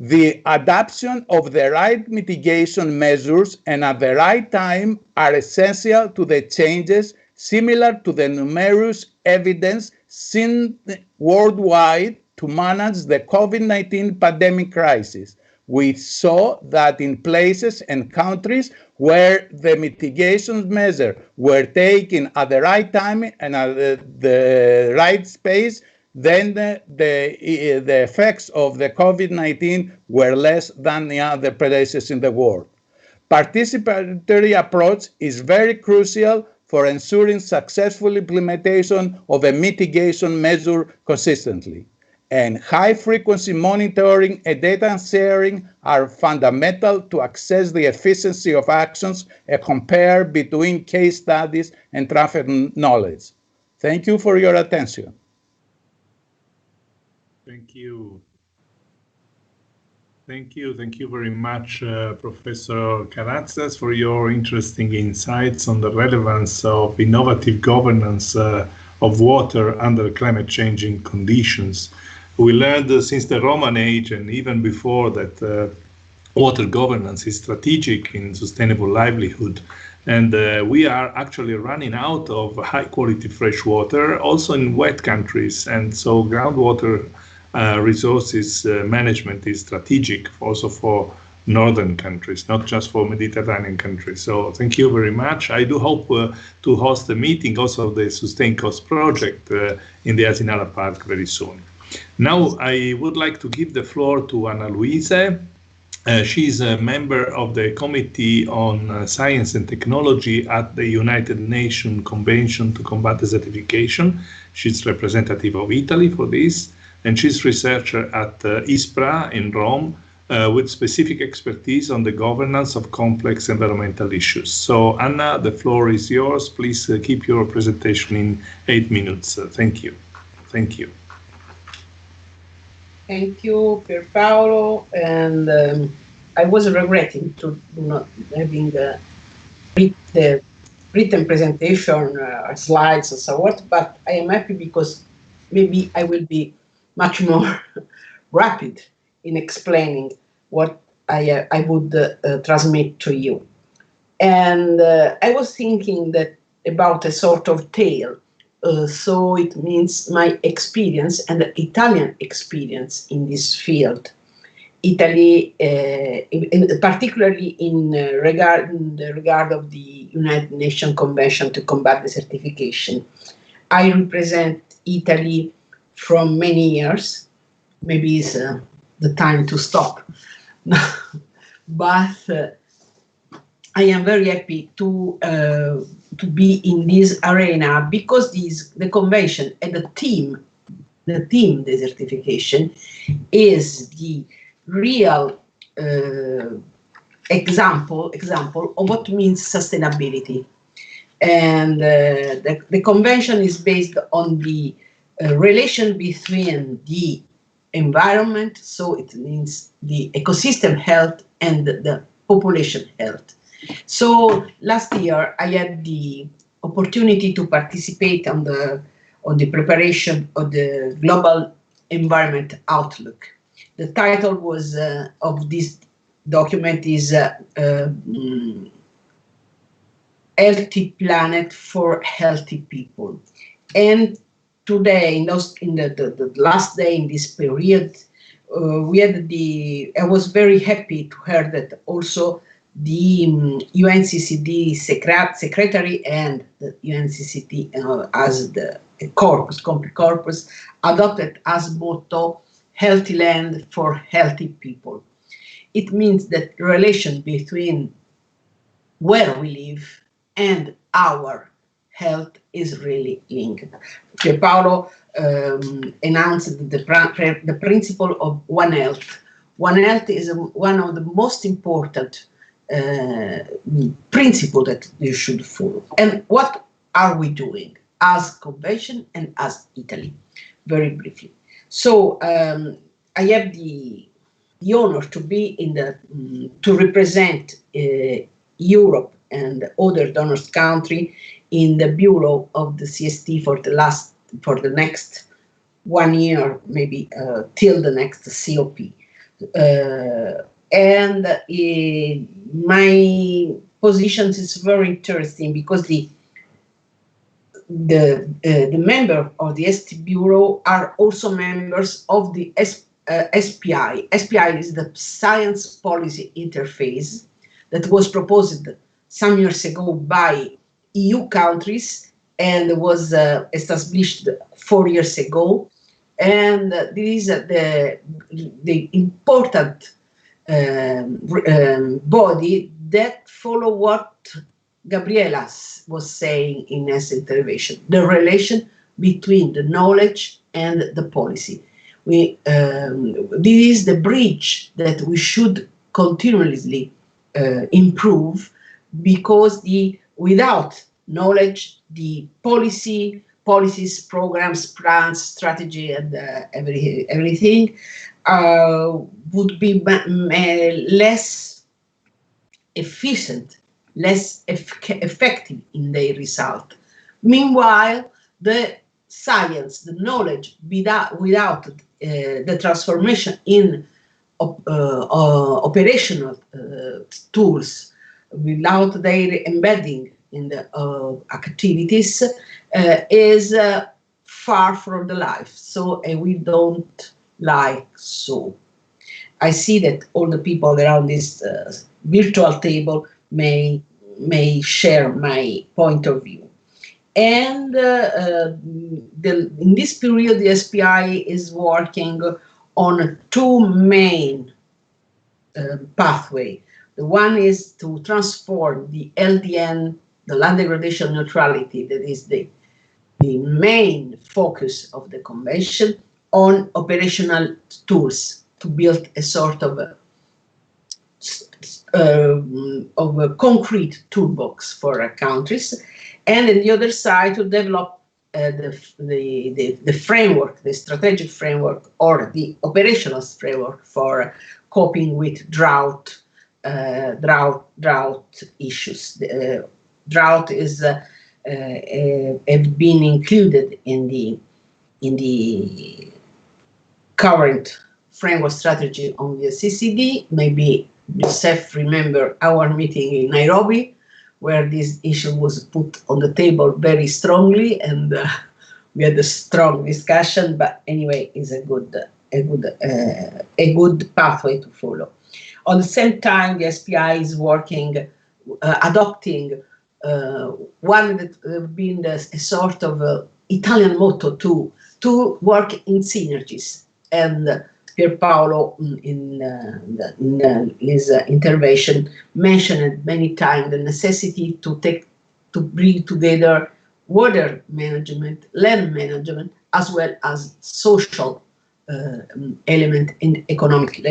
The adoption of the right mitigation measures and at the right time are essential to the changes, similar to the numerous evidence seen worldwide to manage the COVID-19 pandemic crisis. We saw that in places and countries where the mitigation measures were taken at the right time and at the right space, then the effects of the COVID-19 were less than the other places in the world. Participatory approach is very crucial for ensuring successful implementation of a mitigation measure consistently. And high-frequency monitoring and data sharing are fundamental to assess the efficiency of actions and compare between case studies and traffic knowledge. Thank you for your attention. Thank you. Thank you very much, Professor Karatsas, for your interesting insights on the relevance of innovative governance of water under climate changing conditions. We learned since the Roman age and even before that water governance is strategic in sustainable livelihood. And we are actually running out of high quality fresh water, also in wet countries. And so groundwater resources management is strategic also for northern countries, not just for Mediterranean countries. So thank you very much. I do hope to host a meeting also of the Sustained Coast project in the Asinara Park very soon. Now I would like to give the floor to Anna Luise. She's a member of the Committee on Science and Technology at the United Nations Convention to Combat Desertification. She's representative of Italy for this, and she's researcher at ISPRA in Rome with specific expertise on the governance of complex environmental issues. So Anna, the floor is yours. Please keep your presentation in 8 minutes. Thank you. Thank you. Thank you, Pierpaolo, and I was regretting to not having the written presentation, slides and so on, but I am happy because maybe I will be much more rapid in explaining what I would transmit to you. And I was thinking that about a sort of tale. So it means my experience and the Italian experience in this field. Italy, particularly in the regard of the United Nations Convention to Combat Desertification. I represent Italy from many years. Maybe it's the time to stop. But I am very happy to be in this arena because the convention and the theme desertification is the real example of what means sustainability. And the convention is based on the relation between the environment, so it means the ecosystem health and the population health. So last year I had the opportunity to participate on the preparation of the Global Environment Outlook. The title was of this document is Healthy Planet for Healthy People. And today, in the last day in this period, we had I was very happy to hear that also the UNCCD secretary and the UNCCD as the complete corpus adopted as motto healthy land for healthy people. It means that the relation between where we live and our health is really linked. Pierpaolo announced the principle of One Health. One Health is one of the most important principle that you should follow. And what are we doing as convention and as Italy? Very briefly. So I have the honor to be to represent Europe and other donors country in the Bureau of the CST for the next 1 year, maybe till the next COP. And my position is very interesting because the member of the ST Bureau are also members of the SPI. SPI is the Science Policy Interface that was proposed some years ago by EU countries and was established 4 years ago. And this is the important body that follow what Gabriela was saying in his intervention, the relation between the knowledge and the policy. This is the bridge that we should continuously improve, because without knowledge, the policies, programs, plans, strategy, and everything would be less efficient, less effective in their result. Meanwhile, the science, the knowledge, without the transformation in operational tools, without their embedding in the activities, is far from the life. So we don't like so. I see that all the people around this virtual table may share my point of view. And in this period, the SPI is working on two main pathways. The one is to transform the LDN, the land degradation neutrality, that is the main focus of the convention, on operational tools, to build a sort of a concrete toolbox for countries, and on the other side to develop the framework, the strategic framework, or the operational framework for coping with drought issues. Drought is have been included in the current framework strategy on the CCD. Maybe Youssef remember our meeting in Nairobi, where this issue was put on the table very strongly, and we had a strong discussion. But anyway, it's a good pathway to follow. On the same time, the SPI is working, adopting one that has been a sort of Italian motto to work in synergies. And Pierpaolo, in his intervention, mentioned many times the necessity to bring together water management, land management, as well as social element in economic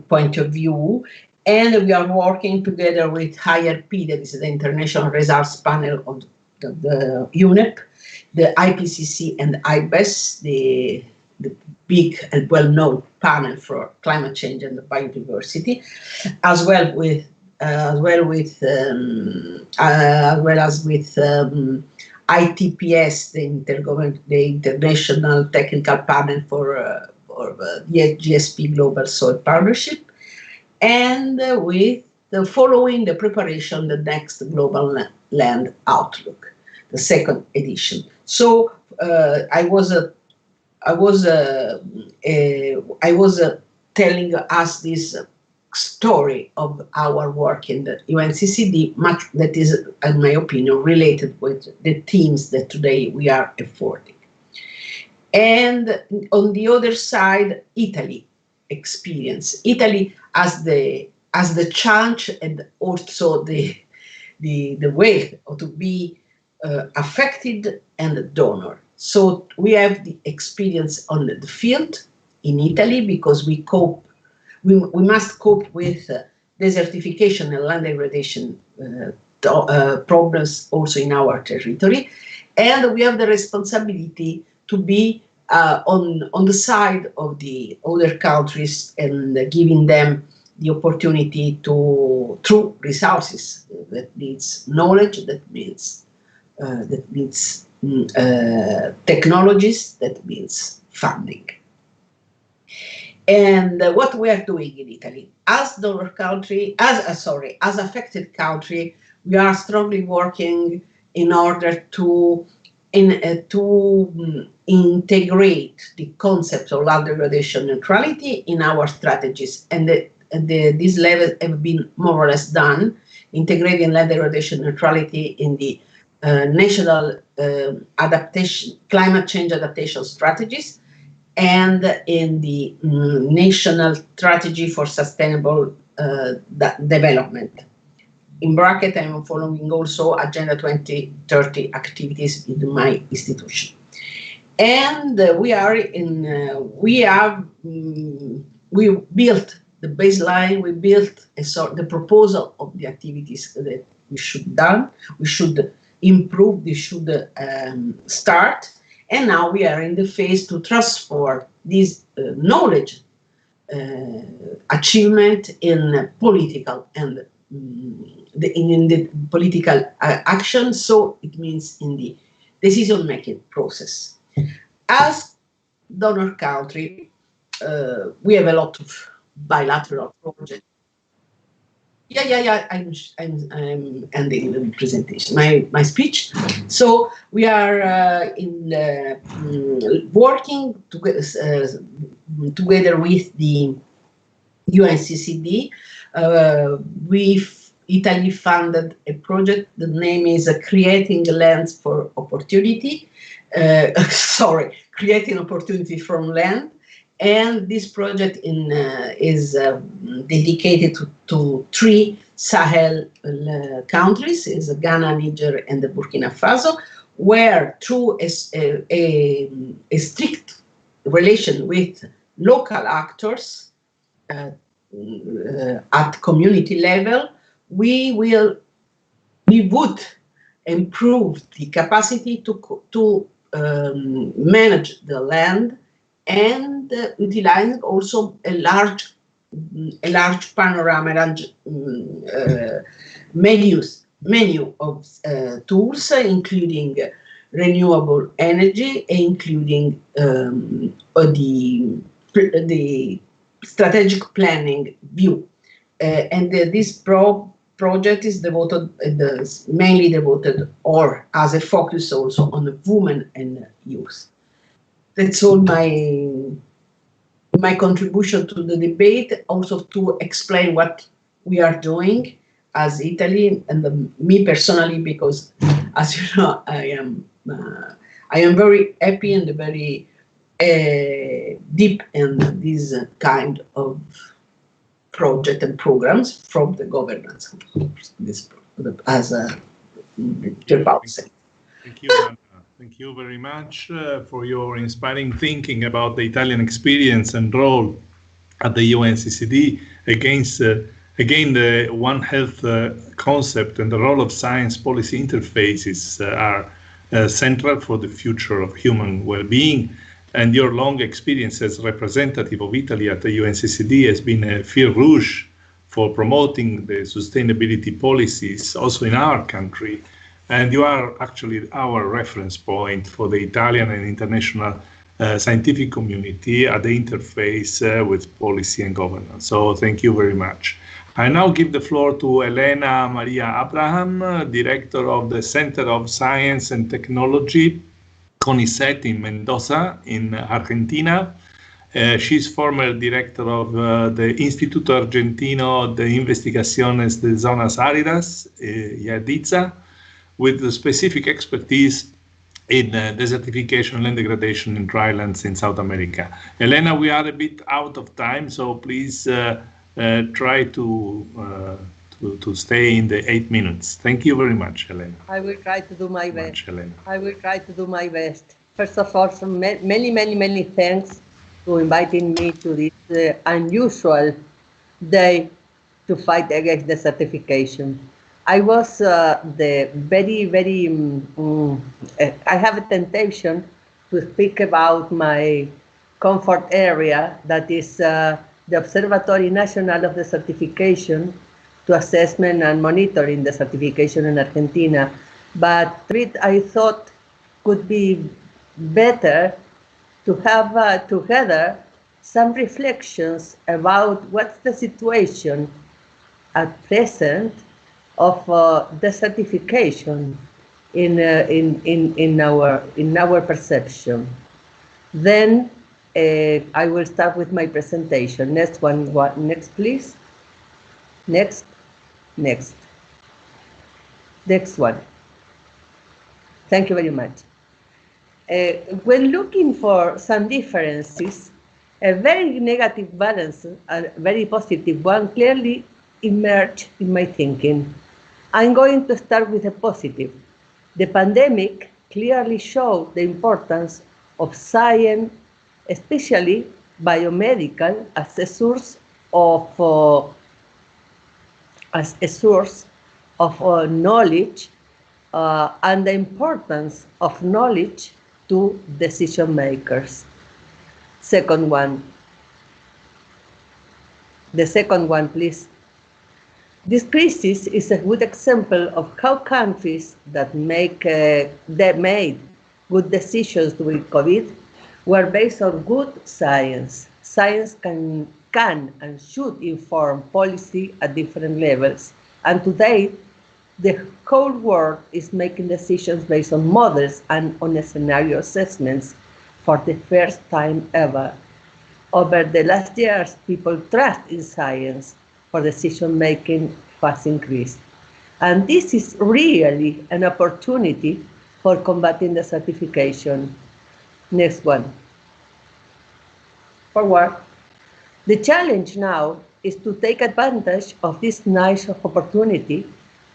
point of view. And we are working together with IRP, that is the International Results Panel of the UNEP, the IPCC and IBES, the big and well-known panel for climate change and biodiversity, as well as with ITPS, the International Technical Panel for the GSP Global Soil Partnership, and with following the preparation, the next Global Land Outlook, the second edition. So I was telling us this story of our work in the UNCCD, much that is, in my opinion, related with the themes that today we are affording. And on the other side, Italy experience. Italy as the chance and also the way to be affected and donor. So we have the experience on the field in Italy, because we must cope with desertification and land degradation problems also in our territory, and we have the responsibility to be on the side of the other countries and giving them the opportunity through resources. That means knowledge, that means technologies, that means funding. And what we are doing in Italy, as donor country, as affected country, we are strongly working in order to integrate the concept of land degradation neutrality in our strategies, and these levels have been more or less done, integrating land degradation neutrality in the national climate change adaptation strategies, and in the national strategy for sustainable development. In bracket, I'm following also Agenda 2030 activities in my institution. And we built the baseline, we built the proposal of the activities that we should done, we should improve, we should start. And now we are in the phase to transform this knowledge achievement in political and in the political action. So it means in the decision-making process. As donor country, we have a lot of bilateral projects. I'm ending the presentation, my speech. So we are working together with the UNCCD. Italy funded a project. The name is Creating Lands for Opportunity. Creating Opportunity from Land. And this project is dedicated to 3 Sahel countries, is Ghana, Niger, and the Burkina Faso, where through a strict relation with local actors at community level, we would improve the capacity to manage the land, and utilizing also a large panorama, menu of tools, including renewable energy, including the strategic planning view. And this project is mainly devoted, or as a focus also, on the women and youth. That's all my contribution to the debate, also to explain what we are doing as Italy, and me personally, because as you know, I am very happy and very deep in this kind of project and programs from the governance. As Paul said. Thank you. Thank you very much for your inspiring thinking about the Italian experience and role at the UNCCD against, again, the One Health concept and the role of science policy interfaces are central for the future of human well-being. And your long experience as representative of Italy at the UNCCD has been a fil rouge for promoting the sustainability policies also in our country. And you are actually our reference point for the Italian and international scientific community at the interface with policy and governance. So thank you very much. I now give the floor to Elena Maria Abraham, Director of the Center of Science and Technology, CONICET in Mendoza, in Argentina. She's former director of the Instituto Argentino de Investigaciones de Zonas Áridas, IADIZA, with the specific expertise in desertification, land degradation in drylands in South America. Elena, we are a bit out of time, so please try to stay in the 8 minutes. Thank you very much, Elena. I will try to do my best. I will try to do my best. First of all, many thanks for inviting me to this unusual day to fight against desertification. I was I have a temptation to speak about my comfort area, that is the Observatory Nacional of Desertification, to assessment and monitoring desertification in Argentina. But I thought could be better to have together some reflections about what's the situation at present of desertification in our perception. Then I will start with my presentation. Next one, next please. Next. Next one. Thank you very much. When looking for some differences, a very negative balance, a very positive one, clearly emerged in my thinking. I'm going to start with a positive. The pandemic clearly showed the importance of science, especially biomedical, as a source of knowledge and the importance of knowledge to decision makers. Second one. The second one, please. This crisis is a good example of how countries that made good decisions during COVID were based on good science. Science can and should inform policy at different levels. And today, the whole world is making decisions based on models and on scenario assessments for the first time ever. Over the last years, people's trust in science for decision-making has increased. And this is really an opportunity for combating desertification. Next one. Forward. The challenge now is to take advantage of this nice opportunity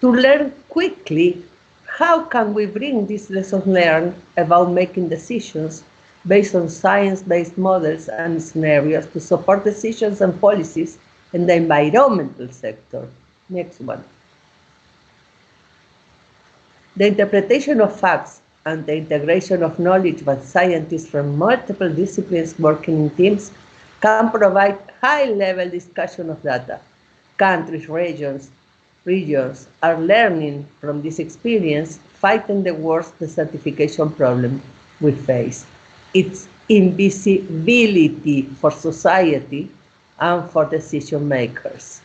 to learn quickly how can we bring these lessons learned about making decisions based on science-based models and scenarios to support decisions and policies in the environmental sector. Next one. The interpretation of facts and the integration of knowledge by scientists from multiple disciplines working in teams can provide high-level discussion of data. Countries, regions are learning from this experience, fighting the worst desertification problem we face. Its invisibility for society and for decision makers.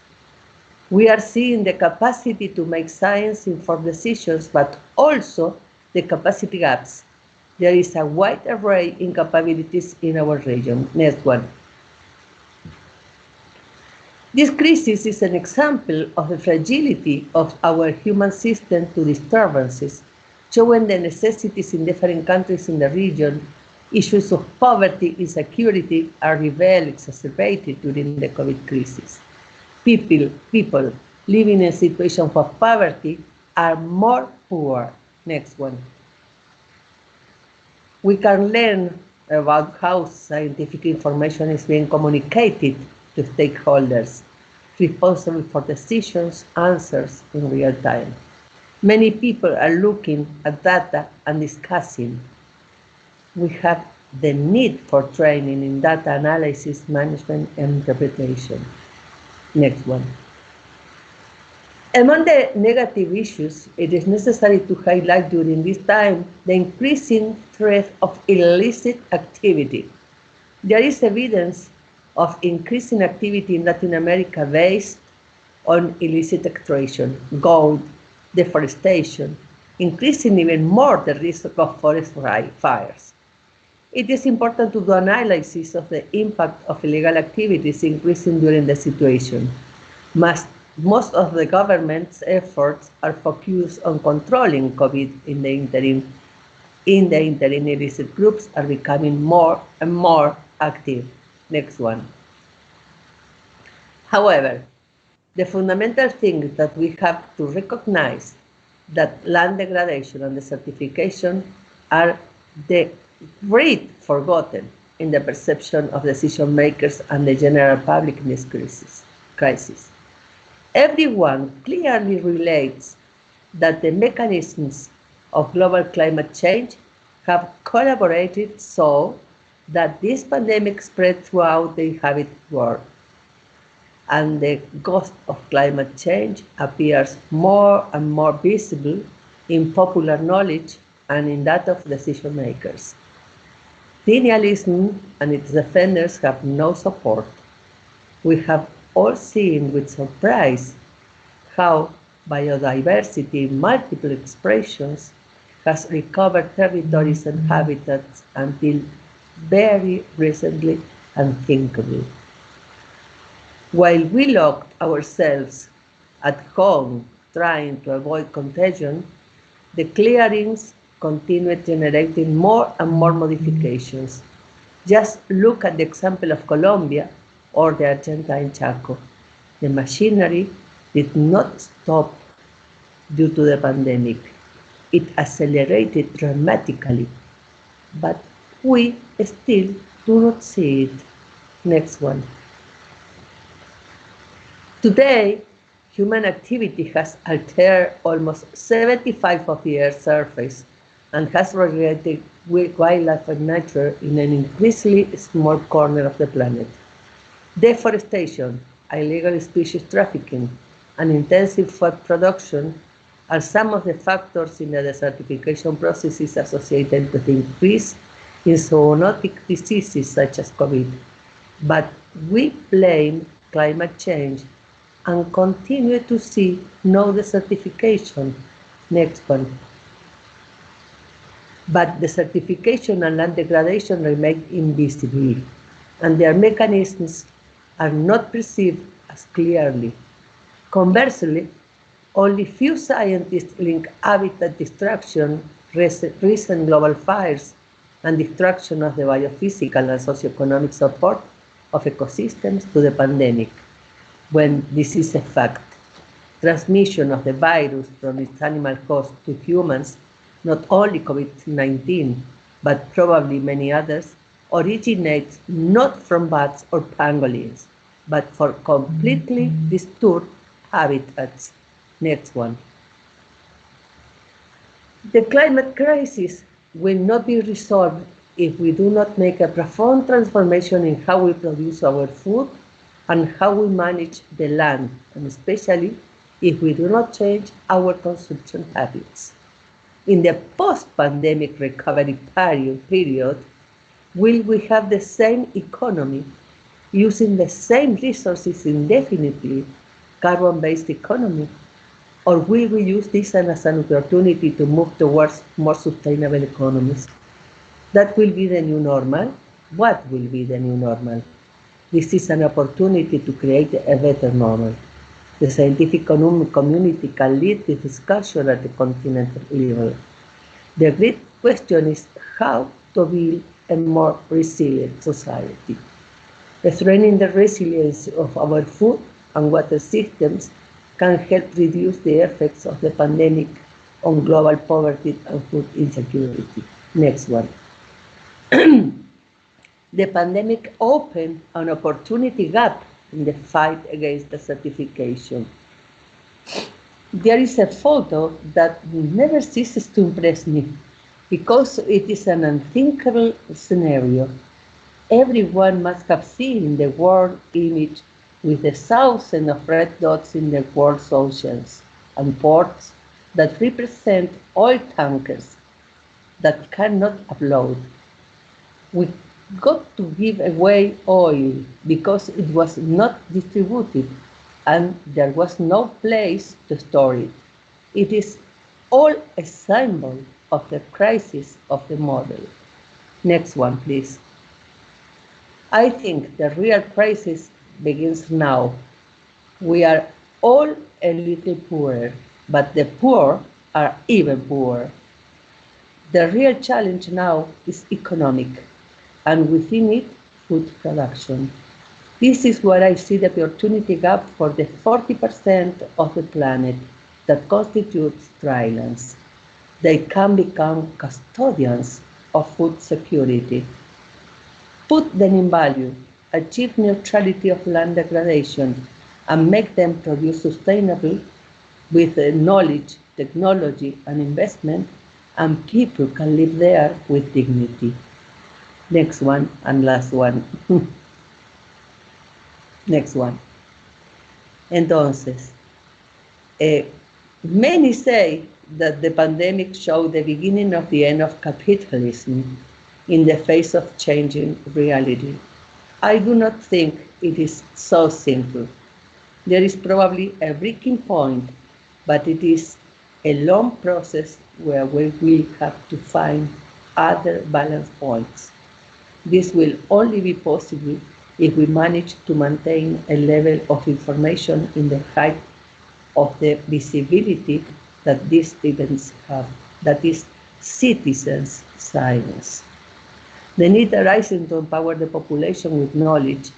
We are seeing the capacity to make science-informed decisions, but also the capacity gaps. There is a wide array in capabilities in our region. Next one. This crisis is an example of the fragility of our human system to disturbances, showing the necessities in different countries in the region. Issues of poverty, insecurity are revealed, exacerbated during the COVID crisis. People living in situations of poverty are more poor. Next one. We can learn about how scientific information is being communicated to stakeholders, responsible for decisions, answers in real time. Many people are looking at data and discussing. We have the need for training in data analysis, management, and interpretation. Next one. Among the negative issues, it is necessary to highlight during this time the increasing threat of illicit activity. There is evidence of increasing activity in Latin America based on illicit extraction, gold, deforestation, increasing even more the risk of forest fires. It is important to do analysis of the impact of illegal activities increasing during the situation. Most of the government's efforts are focused on controlling COVID in the interim. In the interim, illicit groups are becoming more and more active. Next one. However, the fundamental thing that we have to recognize that land degradation and desertification are the great forgotten in the perception of decision makers and the general public in this crisis. Everyone clearly relates that the mechanisms of global climate change have collaborated so that this pandemic spread throughout the inhabited world. And the ghost of climate change appears more and more visible in popular knowledge and in that of decision makers. Denialism and its defenders have no support. We have all seen with surprise how biodiversity in multiple expressions has recovered territories and habitats until very recently unthinkable. While we locked ourselves at home trying to avoid contagion, the clearings continued generating more and more modifications. Just look at the example of Colombia or the Argentine Chaco. The machinery did not stop due to the pandemic. It accelerated dramatically, but we still do not see it. Next one. Today, human activity has altered almost 75% of the Earth's surface and has regulated wildlife and nature in an increasingly small corner of the planet. Deforestation, illegal species trafficking, and intensive food production are some of the factors in the desertification processes associated with the increase in zoonotic diseases such as COVID. But we blame climate change and continue to see no desertification. Next one. But desertification and land degradation remain invisible, and their mechanisms are not perceived as clearly. Conversely, only few scientists link habitat destruction, recent global fires, and destruction of the biophysical and socioeconomic support of ecosystems to the pandemic, when this is a fact. Transmission of the virus from its animal host to humans, not only COVID-19, but probably many others, originates not from bats or pangolins, but from completely disturbed habitats. Next one. The climate crisis will not be resolved if we do not make a profound transformation in how we produce our food and how we manage the land, and especially if we do not change our consumption habits. In the post-pandemic recovery period, will we have the same economy using the same resources indefinitely, carbon-based economy? Or will we use this as an opportunity to move towards more sustainable economies? That will be the new normal. What will be the new normal? This is an opportunity to create a better normal. The scientific community can lead the discussion at the continental level. The great question is how to build a more resilient society. Strengthening the resilience of our food and water systems can help reduce the effects of the pandemic on global poverty and food insecurity. Next one. The pandemic opened an opportunity gap in the fight against desertification. There is a photo that never ceases to impress me because it is an unthinkable scenario. Everyone must have seen the world image with the thousands of red dots in the world's oceans and ports that represent oil tankers that cannot upload. We got to give away oil because it was not distributed and there was no place to store it. It is all a symbol of the crisis of the model. Next one, please. I think the real crisis begins now. We are all a little poorer, but the poor are even poorer. The real challenge now is economic, and within it, food production. This is where I see the opportunity gap for the 40% of the planet that constitutes drylands. They can become custodians of food security. Put them in value, achieve neutrality of land degradation, and make them produce sustainably with knowledge, technology, and investment, and people can live there with dignity. Next one and last one. Next one. Entonces, many say that the pandemic showed the beginning of the end of capitalism. in the face of changing reality. I do not think it is so simple. There is probably a breaking point, but it is a long process where we will have to find other balance points. This will only be possible if we manage to maintain a level of information in the height of the visibility that these events have, that is citizens' science. The need arises to empower the population with knowledge,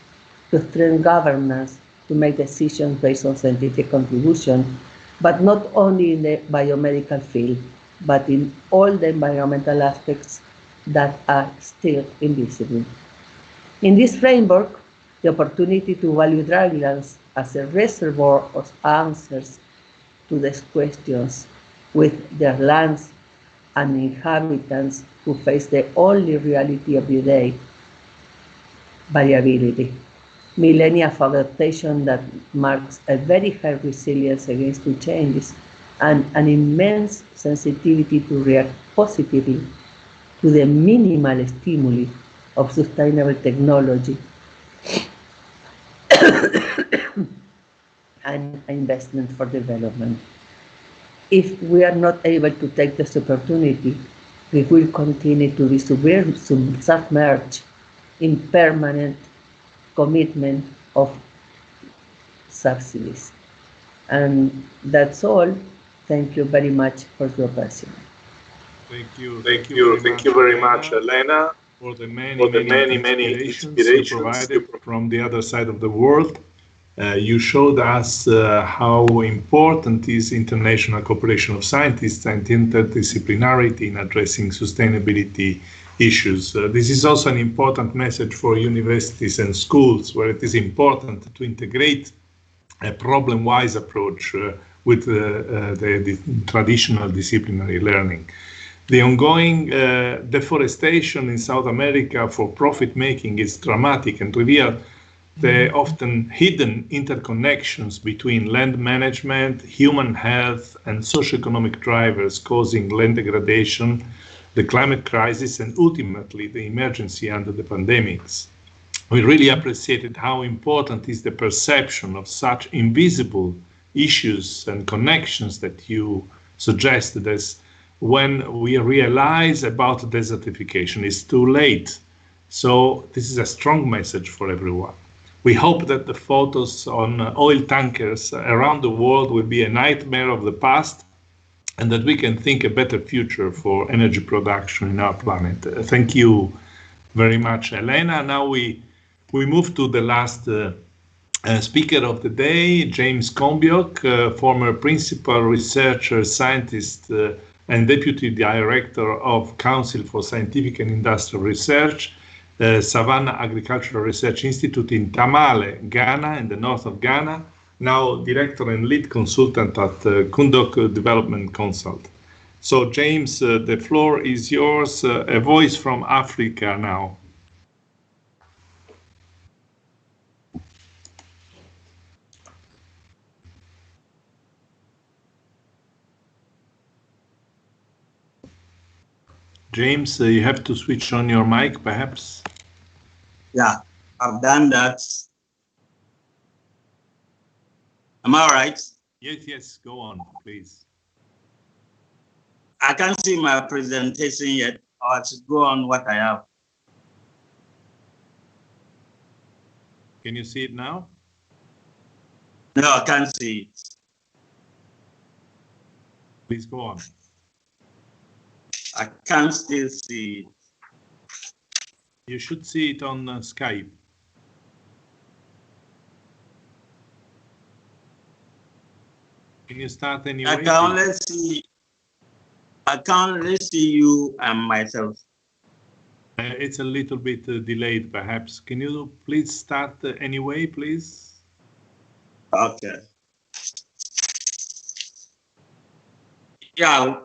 to strengthen governance, to make decisions based on scientific contribution, but not only in the biomedical field, but in all the environmental aspects that are still invisible. In this framework, the opportunity to value drylands as a reservoir of answers to these questions, with their lands and inhabitants who face the only reality of the day, variability. Millennia of adaptation that marks a very high resilience against new changes and an immense sensitivity to react positively to the minimal stimuli of sustainable technology and investment for development. If we are not able to take this opportunity, we will continue to be submerged in permanent commitment of subsidies. And that's all. Thank you very much for your passion. Thank you very much, Elena, for the many inspirations you provided from the other side of the world. You showed us how important is international cooperation of scientists and interdisciplinarity in addressing sustainability issues. This is also an important message for universities and schools, where it is important to integrate a problem-wise approach with the traditional disciplinary learning. The ongoing deforestation in South America for profit-making is dramatic and reveals the often hidden interconnections between land management, human health, and socioeconomic drivers causing land degradation, the climate crisis, and ultimately the emergency under the pandemics. We really appreciated how important is the perception of such invisible issues and connections that you suggested, as when we realize about desertification, it's too late. So this is a strong message for everyone. We hope that the photos on oil tankers around the world will be a nightmare of the past, and that we can think a better future for energy production in our planet. Thank you very much, Elena. Now we move to the last speaker of the day, James Kombiok, former principal researcher, scientist, and deputy director of Council for Scientific and Industrial Research, Savannah Agricultural Research Institute in Tamale, Ghana, in the north of Ghana, now director and lead consultant at Kundok Development Consult. So James, the floor is yours, a voice from Africa now. James, you have to switch on your mic, perhaps. Yeah, I've done that. Am I all right? Yes, go on, please. I can't see my presentation yet. I should go on what I have. Can you see it now? No, I can't see it. Please go on. I can't still see it. You should see it on Skype. Can you start anyway? I can only see you and myself. It's a little bit delayed, perhaps. Can you please start anyway, please? Okay. Yeah,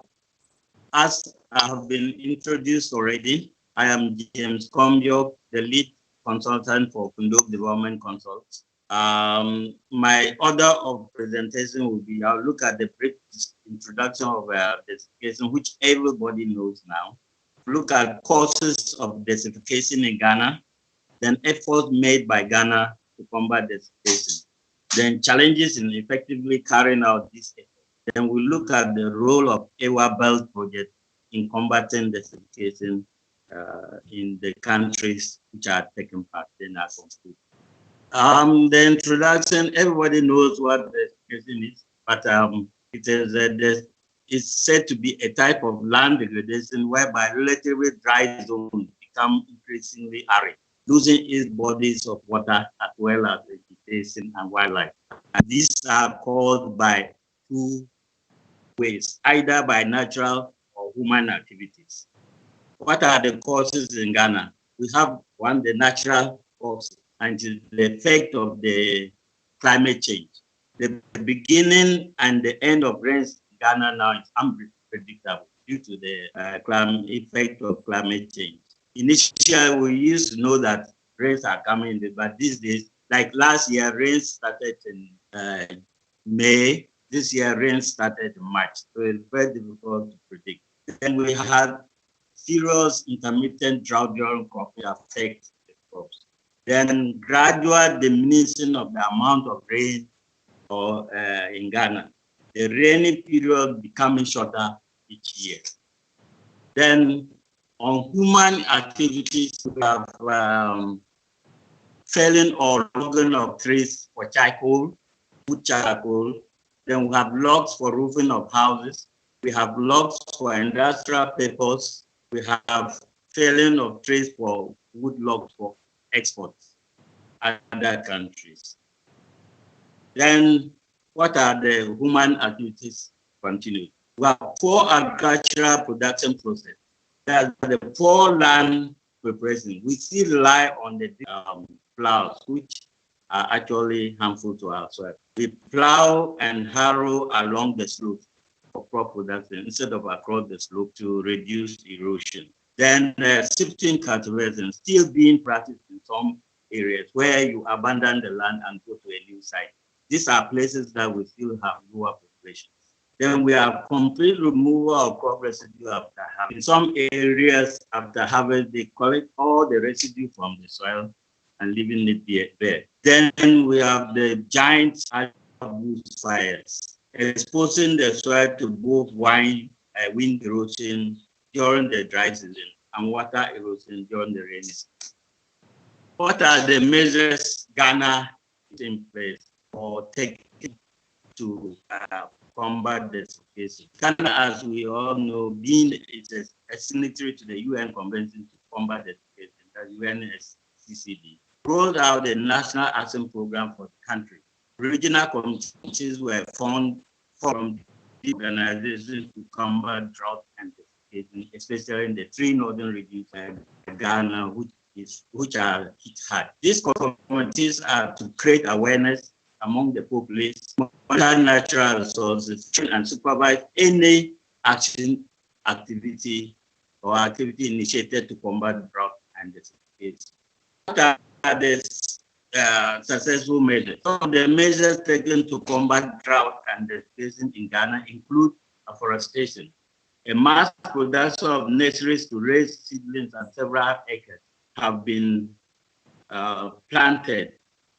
as I have been introduced already, I am James Kombiok, the lead consultant for Kundok Development Consult. My order of presentation will be, I'll look at the brief introduction of the specification, which everybody knows now. look at causes of desertification in Ghana, then efforts made by Ghana to combat desertification, then challenges in effectively carrying out this effort. Then we look at the role of EWA Belt project in combating desertification in the countries which are taking part. Then I conclude. The introduction, everybody knows what desertification is, but it's said to be a type of land degradation whereby relatively dry zones become increasingly arid, losing its bodies of water as well as vegetation and wildlife. And these are caused by two ways, either by natural or human activities. What are the causes in Ghana? We have one, the natural causes, and the effect of the climate change. The beginning and the end of rains in Ghana now is unpredictable due to the effect of climate change. Initially, we used to know that rains are coming, but these days, like last year, rains started in May. This year, rains started in March. So it's very difficult to predict. Then we had serious intermittent drought during cropping affect the crops. Then gradual diminishing of the amount of rain in Ghana. The rainy period becoming shorter each year. Then on human activities, we have felling or logging of trees for charcoal, wood charcoal. Then we have logs for roofing of houses. We have logs for industrial purpose. We have felling of trees for wood logs for exports to other countries. Then what are the human activities continued? We have 4 agricultural production processes. That's the 4 land preparation. We still rely on the plows, which are actually harmful to our soil. We plow and harrow along the slope for crop production instead of across the slope to reduce erosion. Then shifting cultivation still being practiced in some areas where you abandon the land and go to a new site. These are places that we still have lower populations. Then we have complete removal of crop residue after harvest. In some areas after harvest, they collect all the residue from the soil and leaving it there. Then we have the giant bushfires, exposing the soil to both wind erosion during the dry season and water erosion during the rainy season. What are the measures Ghana is in place or taking to combat desertification? Ghana, as we all know, being a signatory to the UN Convention to combat desertification, the UNSCCD, rolled out a national action program for the country. Regional committees were formed from the organizations to combat drought and desertification, especially in the 3 northern regions of Ghana, which are hit hard. These committees are to create awareness among the population, monitor natural resources, and supervise any activity initiated to combat drought and desertification. What are the successful measures? Some of the measures taken to combat drought and desertification in Ghana include afforestation, a mass production of nurseries to raise seedlings and several acres have been planted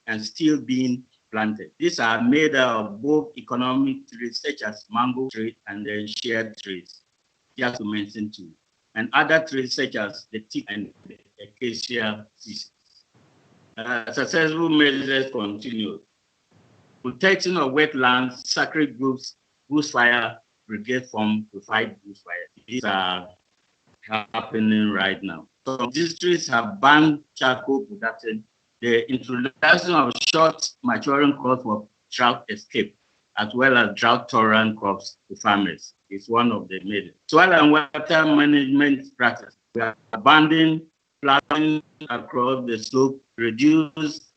and still being planted. These are made of both economic trees such as mango tree and then shade trees, just to mention 2, and other trees such as the teak and the acacia species. Successful measures continue. Protection of wetlands, sacred groups, bushfire brigade formed to fight bushfire. These are happening right now. Some districts have banned charcoal production. The introduction of short maturing crops for drought escape, as well as drought-tolerant crops to farmers, is one of the measures. Soil and water management practices. We are abandoning plowing across the slope, reduce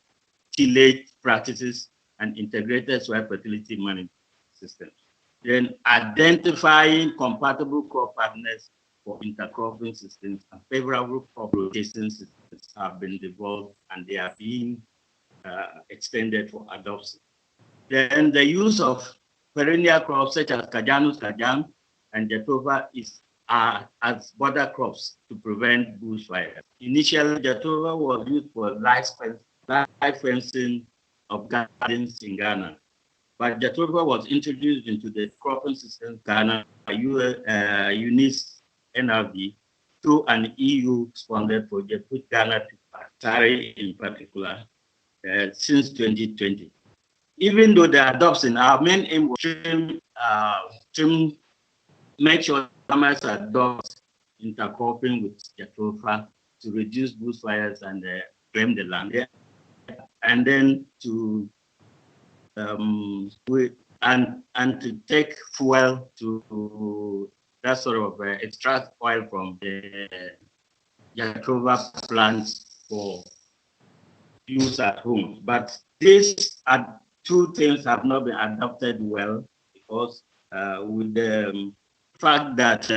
tillage practices, and integrated soil fertility management systems. Then identifying compatible crop partners for intercropping systems and favorable crop rotation systems have been developed and they are being extended for adoption. Then the use of perennial crops such as Kajanus kajang and Jatova is as border crops to prevent bushfires. Initially, Jatova was used for live fencing of gardens in Ghana, but Jatova was introduced into the cropping system Ghana UNIS NRV through an EU-sponsored project with Ghana to Tari in particular since 2020. Even though the adoption, our main aim was to make sure farmers adopt intercropping with Jatova to reduce bushfires and claim the land, and then to and to take fuel to that sort of extract oil from the Jatova plants for use at home. But these two things have not been adopted well because with the fact that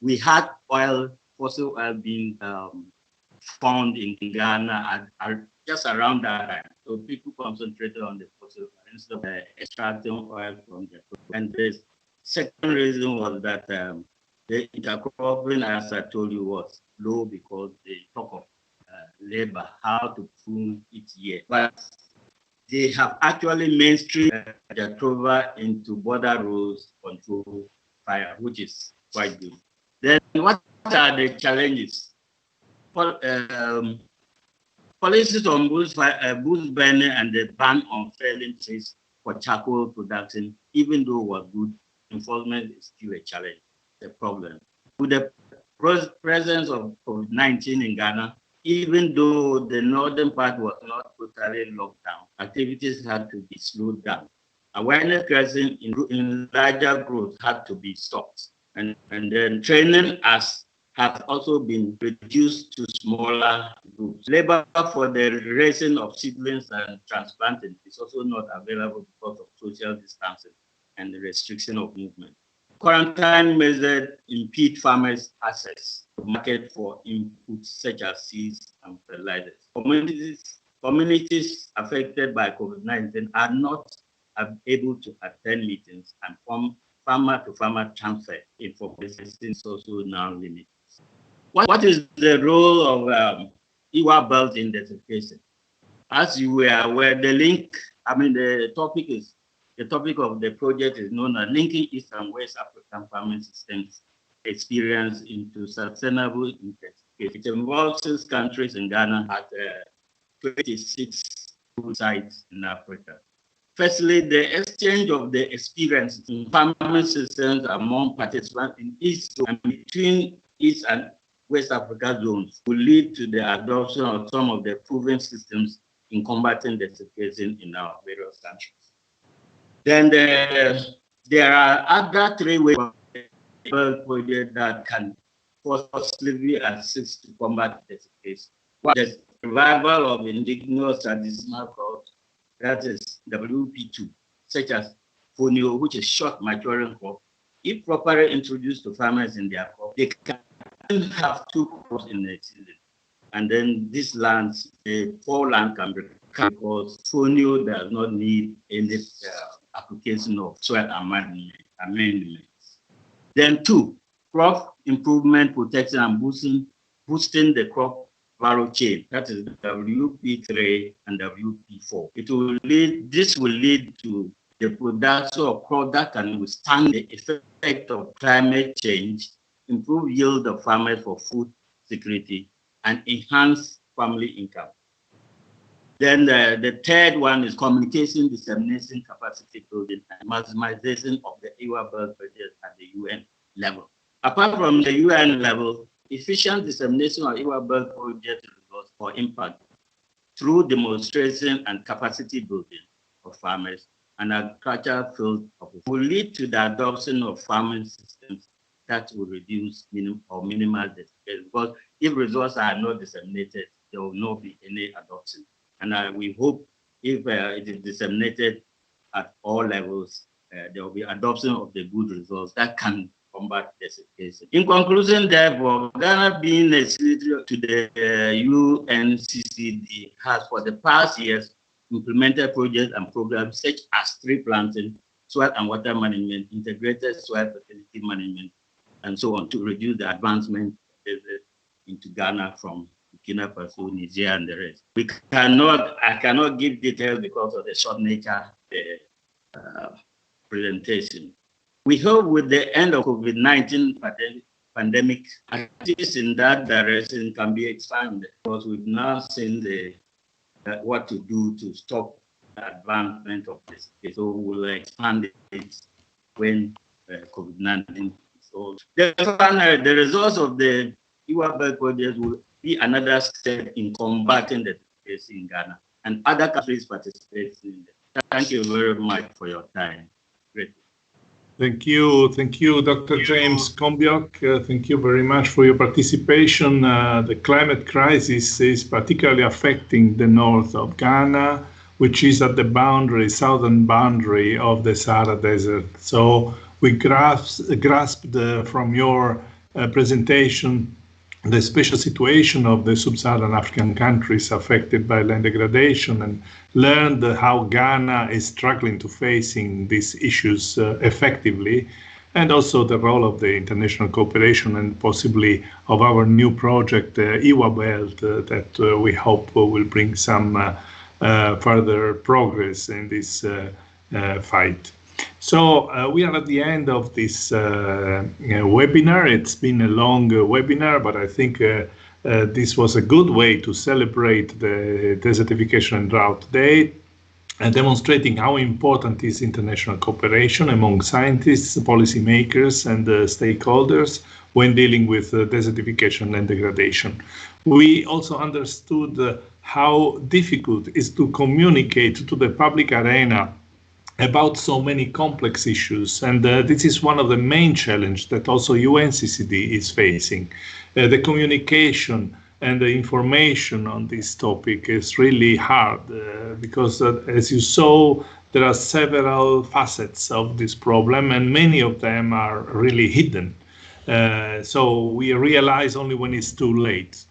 we had fossil oil being found in Ghana just around that time. So people concentrated on the fossil oil instead of extracting oil from the crop. And the second reason was that the intercropping, as I told you, was low because they talk of labor, how to prune each year. But they have actually mainstreamed Jatova into border rules control fire, which is quite good. Then what are the challenges? Policies on bush burning and the ban on felling trees for charcoal production, even though it was good, enforcement is still a challenge, a problem. With the presence of COVID-19 in Ghana, even though the northern part was not totally locked down, activities had to be slowed down. Awareness creation in larger groups had to be stopped. And then training has also been reduced to smaller groups. Labor for the raising of seedlings and transplanting is also not available because of social distancing and the restriction of movement. Quarantine measures impede farmers' access to market for inputs such as seeds and fertilizers. Communities affected by COVID-19 are not able to attend meetings, and farmer-to-farmer transfer information is also now limited. What is the role of Iwa Belt intensification? As you were aware, the topic of the project is known as Linking East and West African Farming Systems Experience into Sustainable Intensification. It involves 6 countries in Ghana at 26 sites in Africa. Firstly, the exchange of the experience in farming systems among participants in East and between East and West Africa zones will lead to the adoption of some of the proven systems in combating desertification in our various countries. Then there are other 3 ways project that can positively assist to combat desertification. One is revival of indigenous traditional crops, that is WP2, such as fonio, which is short maturing crop. If properly introduced to farmers in their crop, they can have 2 crops in the season. And then these lands, the poor land can be because fonio does not need any application of soil amendments. Then 2, crop improvement, protection, and boosting the crop value chain. That is WP3 and WP4. This will lead to the production of crop that can withstand the effect of climate change, improve yield of farmers for food security, and enhance family income. Then the third one is communication, dissemination, capacity building, and maximization of the Iwa Belt project at the UN level. Apart from the UN level, efficient dissemination of Iwa Belt project results for impact through demonstration and capacity building of farmers and agricultural field will lead to the adoption of farming systems that will reduce or minimize desertification. Because if results are not disseminated, there will not be any adoption. And we hope if it is disseminated at all levels, there will be adoption of the good results that can combat desertification. In conclusion, therefore, Ghana being a signatory to the UNCCD has for the past years implemented projects and programs such as tree planting, soil and water management, integrated soil fertility management, and so on to reduce the advancement into Ghana from Burkina Faso, Niger, and the rest. I cannot give details because of the short nature of the presentation. We hope with the end of COVID-19 pandemic, activities in that direction can be expanded because we've now seen what to do to stop the advancement of this. So we'll expand it when COVID-19 is over. The results of the IWABEL project will be another step in combating the case in Ghana, and other countries participate in it. Thank you very much for your time. Great. Thank you, Dr. James Kombiok. Thank you very much for your participation. The climate crisis is particularly affecting the north of Ghana, which is at the southern boundary of the Sahara Desert. So we grasped from your presentation the special situation of the sub-Saharan African countries affected by land degradation, and learned how Ghana is struggling to facing these issues effectively, and also the role of the international cooperation and possibly of our new project, IWABEL, that we hope will bring some further progress in this fight. So we are at the end of this webinar. It's been a long webinar, but I think this was a good way to celebrate the Desertification and Drought Day, and demonstrating how important is international cooperation among scientists, policymakers, and stakeholders when dealing with desertification and degradation. We also understood how difficult it is to communicate to the public arena about so many complex issues, and this is one of the main challenges that also UNCCD is facing. The communication and the information on this topic is really hard because, as you saw, there are several facets of this problem, and many of them are really hidden. So we realize only when it's too late.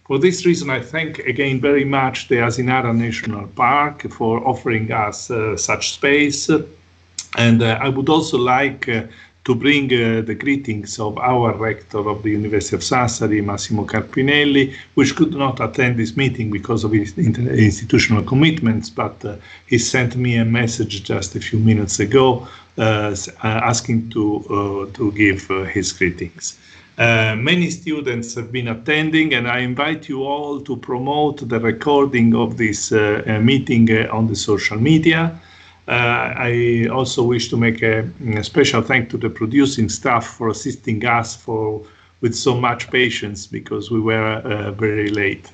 For this reason, I thank again very much the Asinara National Park for offering us such space. And I would also like to bring the greetings of our rector of the University of Sassari, Massimo Carpinelli, which could not attend this meeting because of his institutional commitments, but he sent me a message just a few minutes ago asking to give his greetings. Many students have been attending, and I invite you all to promote the recording of this meeting on the social media. I also wish to make a special thank to the producing staff for assisting us with so much patience because we were very late.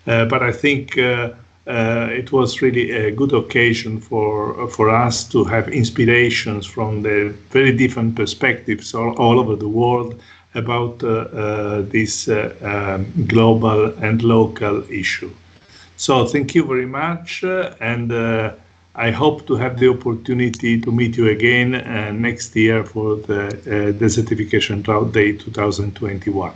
But I think it was really a good occasion for us to have inspirations from the very different perspectives all over the world about this global and local issue. So thank you very much, and I hope to have the opportunity to meet you again next year for the Desertification Drought Day 2021.